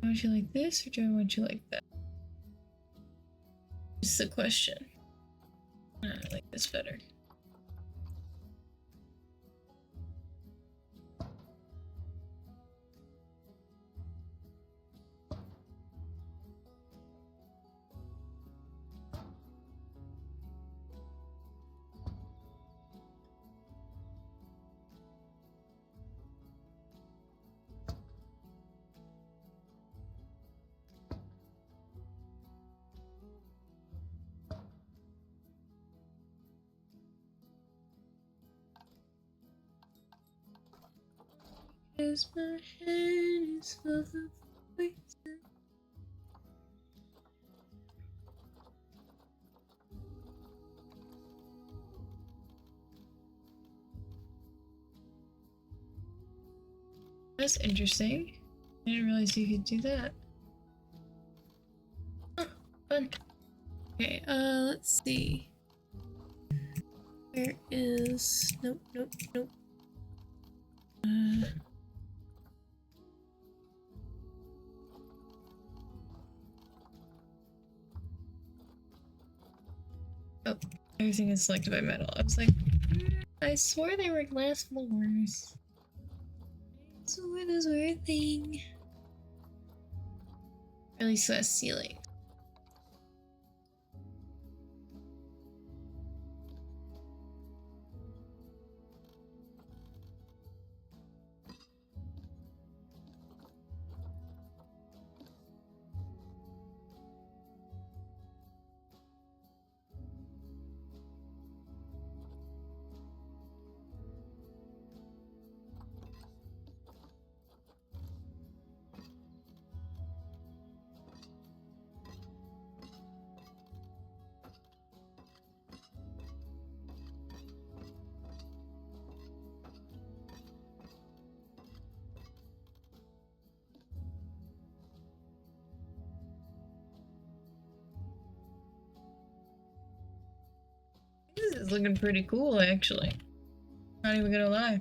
Do I want you like this, or do I want you like that? It's the question. I like this better. Cause my head is full of poison. That's interesting. I didn't realize you could do that. Oh, fun. Okay, let's see. Where is... Nope, nope, nope. Oh, everything is selected by metal. I was like, I swore they were glass floors. I swore those were a thing. Or at least glass ceiling. This is looking pretty cool, actually. Not even gonna lie.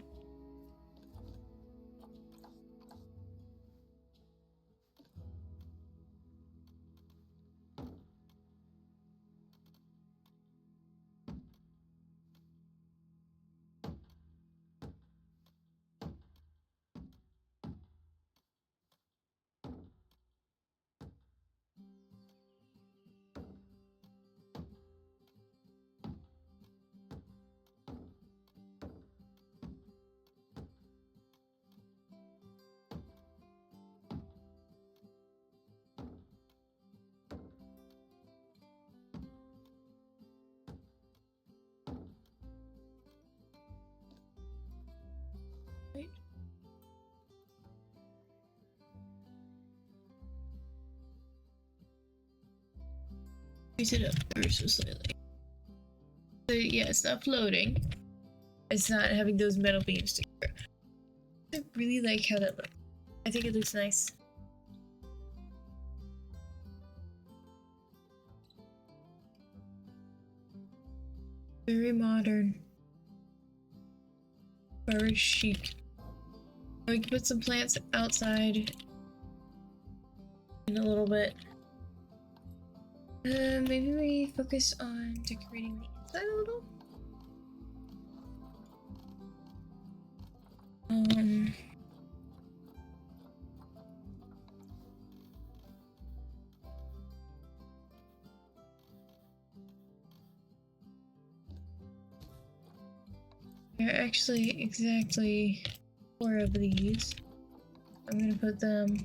Right. Raise it up ever so slightly. So yeah, it's not floating. It's not having those metal beams together. I really like how that looks. I think it looks nice. Very modern. Very chic. We can put some plants outside in a little bit. Maybe we focus on decorating the inside a little. There are actually exactly 4 of these. I'm gonna put them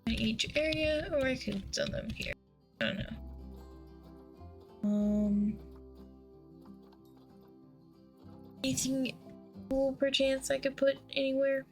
in each area, or I could sell them here. I don't know. Anything cool perchance I could put anywhere?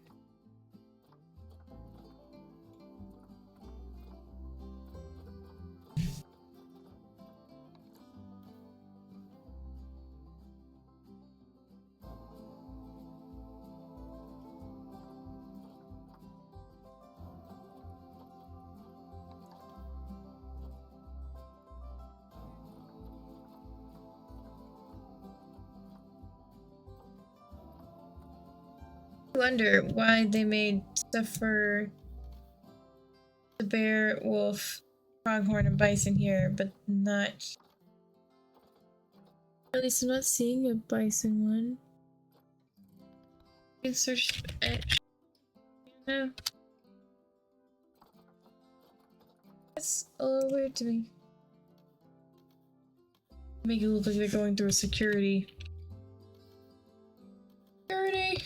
I wonder why they made stuff for the bear, wolf, pronghorn, and bison here, but not. At least I'm not seeing a bison one. You can search it. No. That's a little weird to me. Make it look like they're going through a security. Security!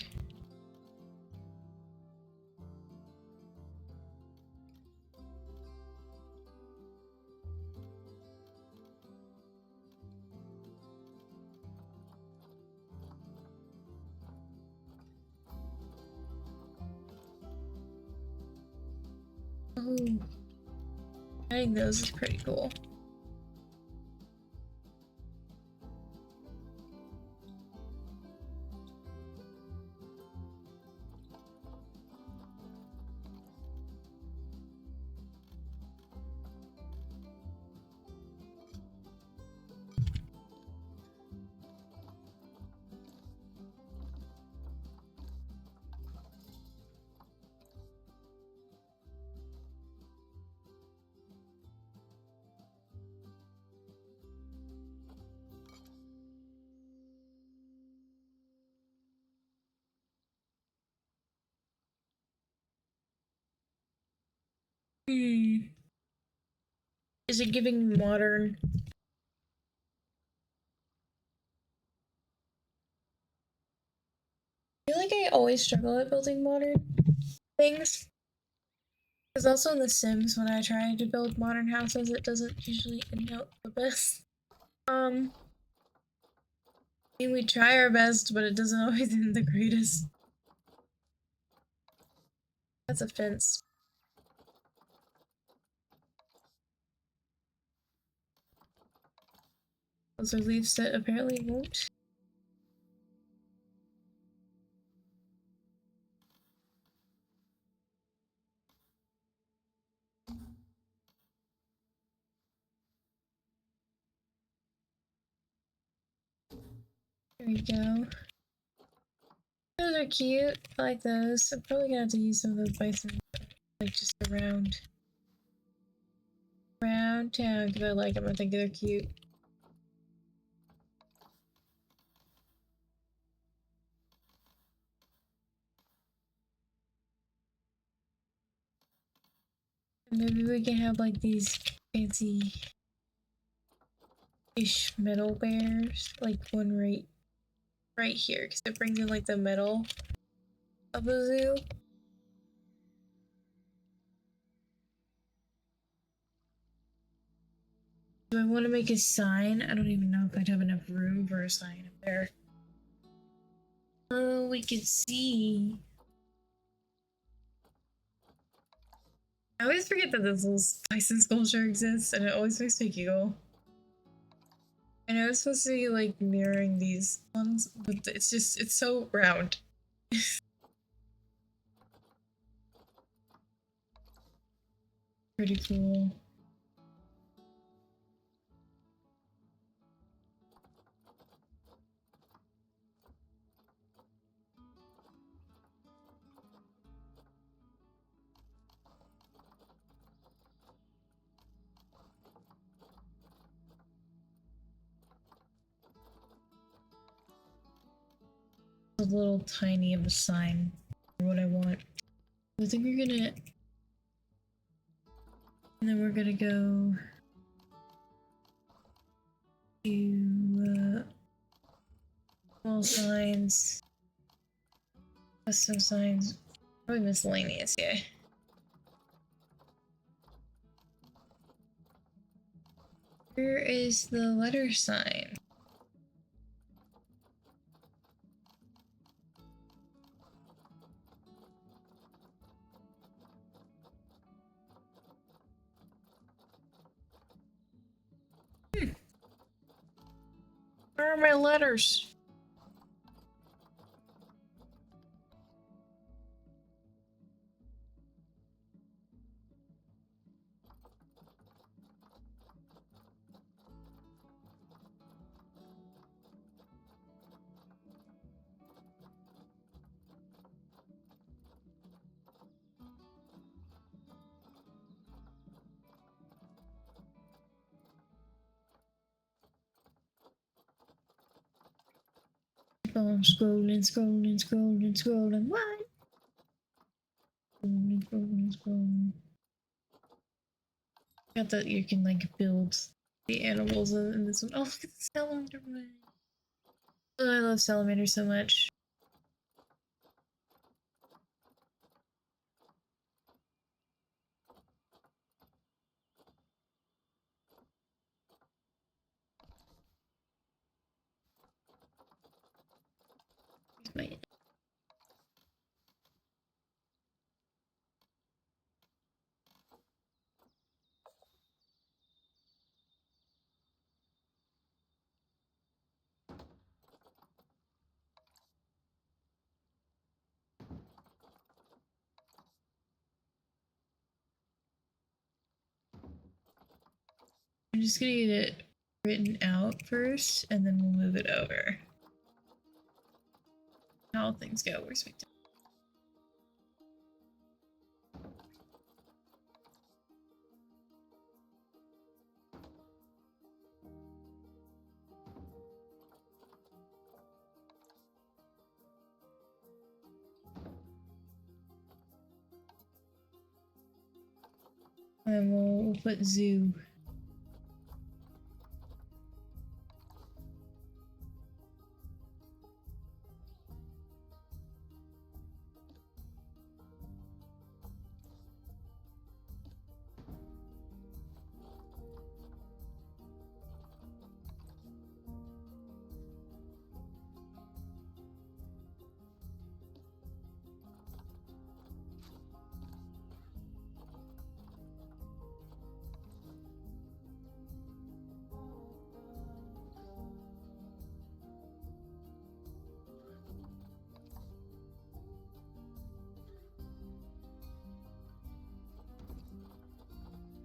Oh, I think those is pretty cool. Is it giving modern? I feel like I always struggle at building modern things. Because also in The Sims, when I try to build modern houses, it doesn't usually end out the best. I mean, we try our best, but it doesn't always end the greatest. That's a fence. Those are leaves that apparently won't. There we go. Those are cute. I like those. I'm probably gonna have to use some of those bison, like just around town because I like them. I think they're cute. Maybe we can have like these fancy ish metal bears, like one right here, because it brings in like the metal of a zoo. Do I want to make a sign? I don't even know if I'd have enough room for a sign up there. Oh, we could see. I always forget that this little bison sculpture exists, and it always makes me giggle. I know it's supposed to be like mirroring these ones, but it's so round. Pretty cool. A little tiny of a sign for what I want. I think we're gonna, and then we're gonna go to wall signs, custom signs, probably miscellaneous, yeah. Where is the letter sign? Where are my letters? Oh, I'm scrolling. What? Scrolling. Got that you can like build the animals in this one. Oh, look at the salamander one. Oh, I love salamanders so much. My I'm just gonna get it written out first, and then we'll move it over. How things go. Where's my and we'll put zoo.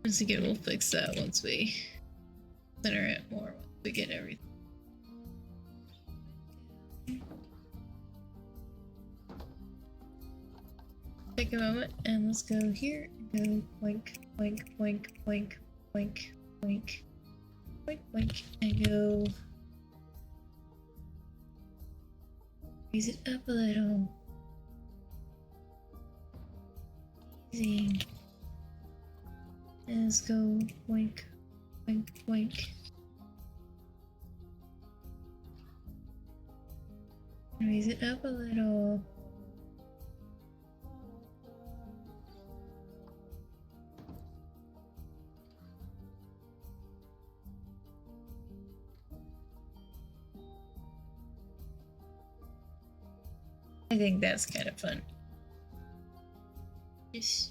Once again, we'll fix that once we center it more. Once we get everything. take a moment and let's go here. Go boink, boink, boink, boink, boink, boink, boink, boink, and go. Raise it up a little. Easy. And let's go boink, boink, boink. Raise it up a little. I think that's kind of fun. Just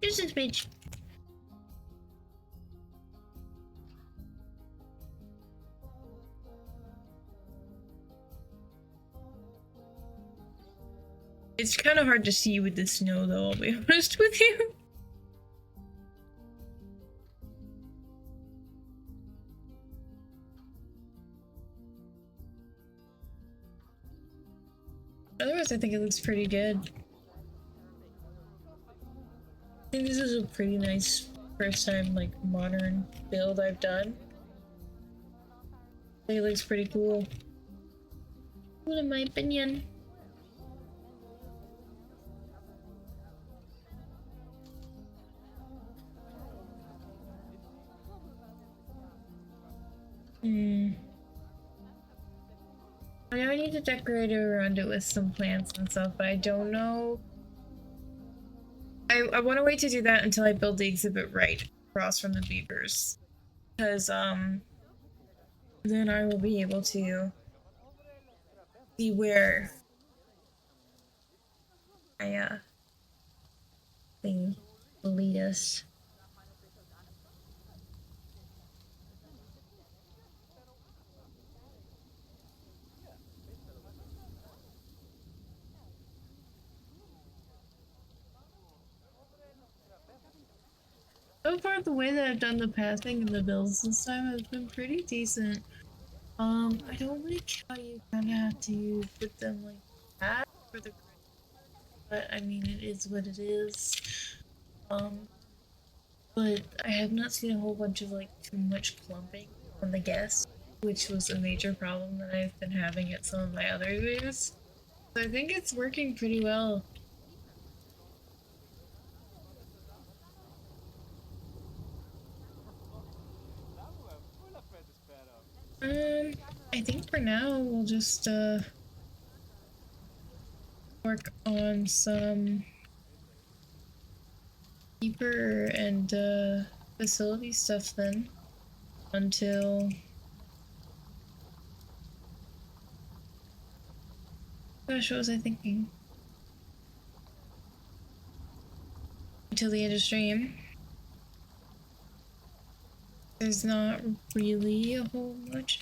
a smidge. It's kind of hard to see with the snow, though, I'll be honest with you. Otherwise, I think it looks pretty good. I think this is a pretty nice first time, like, modern build I've done. I think it looks pretty cool. Cool in my opinion. I know I need to decorate around it with some plants and stuff, but I don't know. I want to wait to do that until I build the exhibit right across from the beavers. Because, then I will be able to see where my, thing will lead us. So far, the way that I've done the pathing and the builds this time has been pretty decent. I don't like how you kind of have to put them like that for the grid, but I mean, it is what it is. But I have not seen a whole bunch of like too much clumping on the guests, which was a major problem that I've been having at some of my other videos. So I think it's working pretty well. I think for now we'll just work on some keeper and facility stuff then until gosh, what was I thinking? Until the end of stream. There's not really a whole much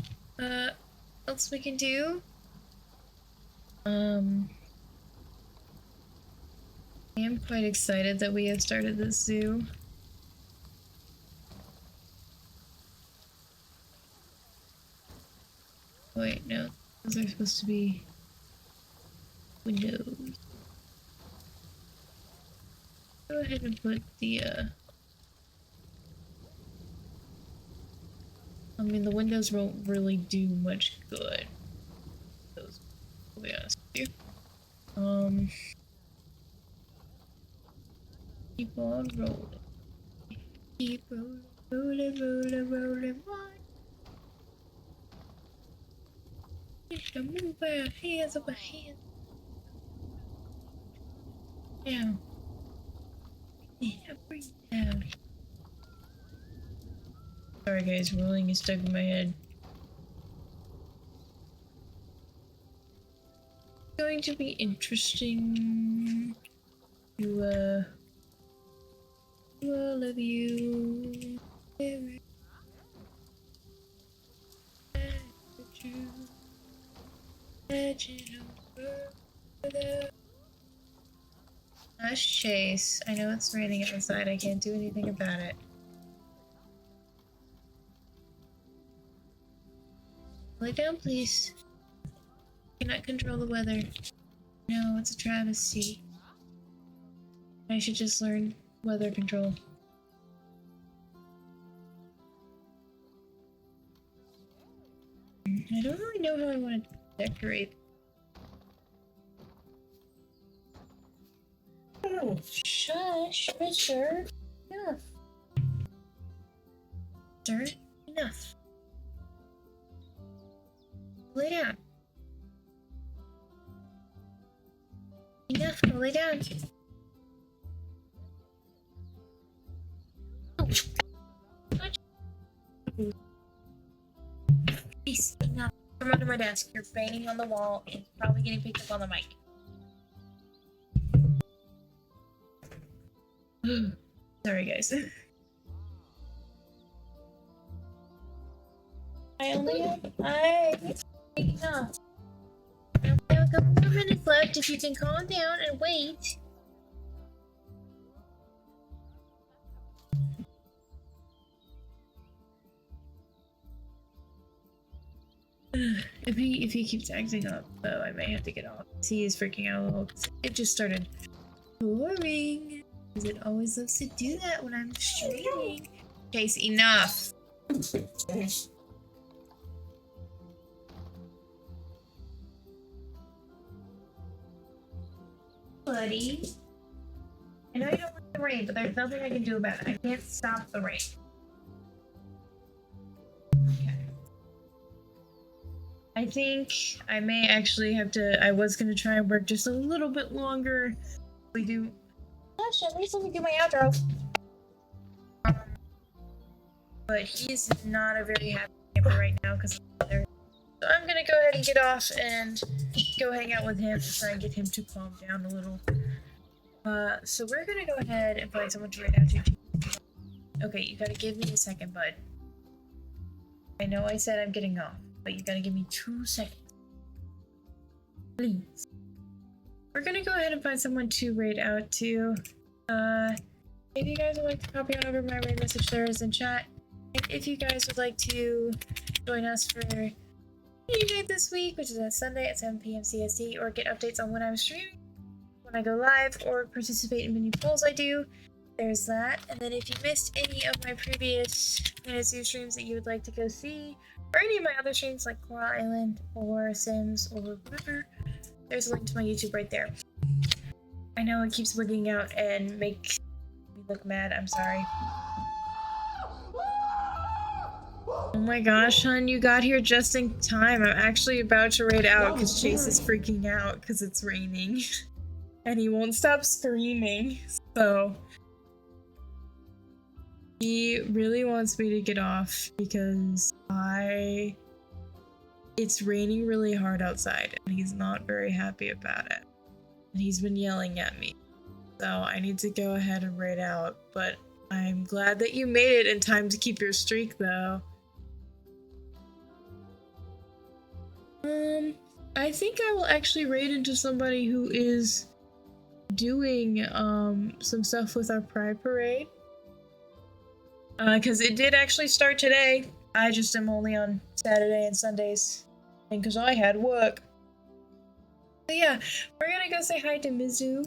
else we can do. I am quite excited that we have started this zoo. Wait, no, those are supposed to be windows. Go ahead and put the I mean, the windows won't really do much good. Those, to be honest with you. Keep on rolling. Keep rolling, rolling, rolling, rolling, on. Just to move our hands over hands. Down. Yeah, bring it down. Sorry guys, rolling is stuck in my head. It's going to be interesting to all of you. Hush, Chase. I know it's raining outside. I can't do anything about it. Lay down, please. I cannot control the weather. No, it's a travesty. I should just learn weather control. I don't really know how I want to decorate. Oh, shush, mister. Enough. Sir, enough. Lay down. Enough, go lay down. Oh. Please, enough. Come under my desk. You're banging on the wall and probably getting picked up on the mic. Sorry, guys. I only have enough. I only have a couple more minutes left. If you can calm down and wait. If he keeps acting up, though, I may have to get off. He is freaking out a little. It just started boring. Because it always loves to do that when I'm streaming. Chase, enough. Buddy. I know you don't like the rain, but there's nothing I can do about it. I can't stop the rain. Okay. I think I may actually have to. I was gonna try and work just a little bit longer. We do. Gosh, at least let me do my outro. But he's not a very happy camper right now because of the weather. So I'm gonna go ahead and get off and go hang out with him to try and get him to calm down a little. So we're gonna go ahead and find someone to write out to. Okay, you gotta give me a second, bud. I know I said I'm getting off, but you gotta give me 2 seconds. Please. We're gonna go ahead and find someone to raid out to. If you guys would like to copy on over my raid message, there is in chat. And if you guys would like to join us for Day this week, which is on Sunday at 7 p.m. CST, or get updates on when I'm streaming, when I go live, or participate in many polls I do, there's that. And then if you missed any of my previous fantasy streams that you would like to go see, or any of my other streams like Coral Island or Sims or whatever, there's a link to my YouTube right there. I know it keeps wigging out and makes me look mad. I'm sorry. Oh my gosh, hon, you got here just in time. I'm actually about to raid out because Chase is freaking out because it's raining. And he won't stop screaming. So he really wants me to get off because it's raining really hard outside and he's not very happy about it. And he's been yelling at me. So I need to go ahead and raid out, but I'm glad that you made it in time to keep your streak though. I think I will actually raid into somebody who is doing some stuff with our Pride Parade. Because it did actually start today. I just am only on Saturday and Sundays. And because I had work. So yeah, we're gonna go say hi to Mizu.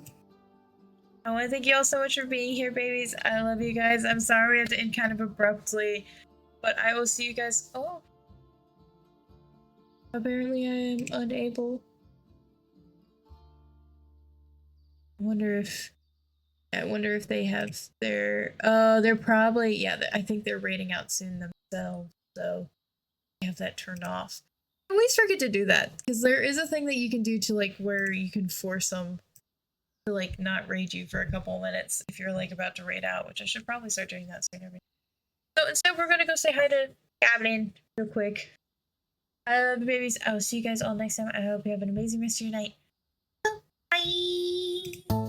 I want to thank you all so much for being here, babies. I love you guys. I'm sorry we had to end kind of abruptly. But I will see you guys. Oh. Apparently I am unable. I wonder if they have their they're probably, yeah, I think they're raiding out soon themselves, so I have that turned off. I always forget to do that because there is a thing that you can do to like where you can force them to like not raid you for a couple minutes if you're like about to raid out, which I should probably start doing that soon. So instead we're gonna go say hi to Gavin real quick. I love you, babies. I will see you guys all next time. I hope you have an amazing rest of your night. Bye.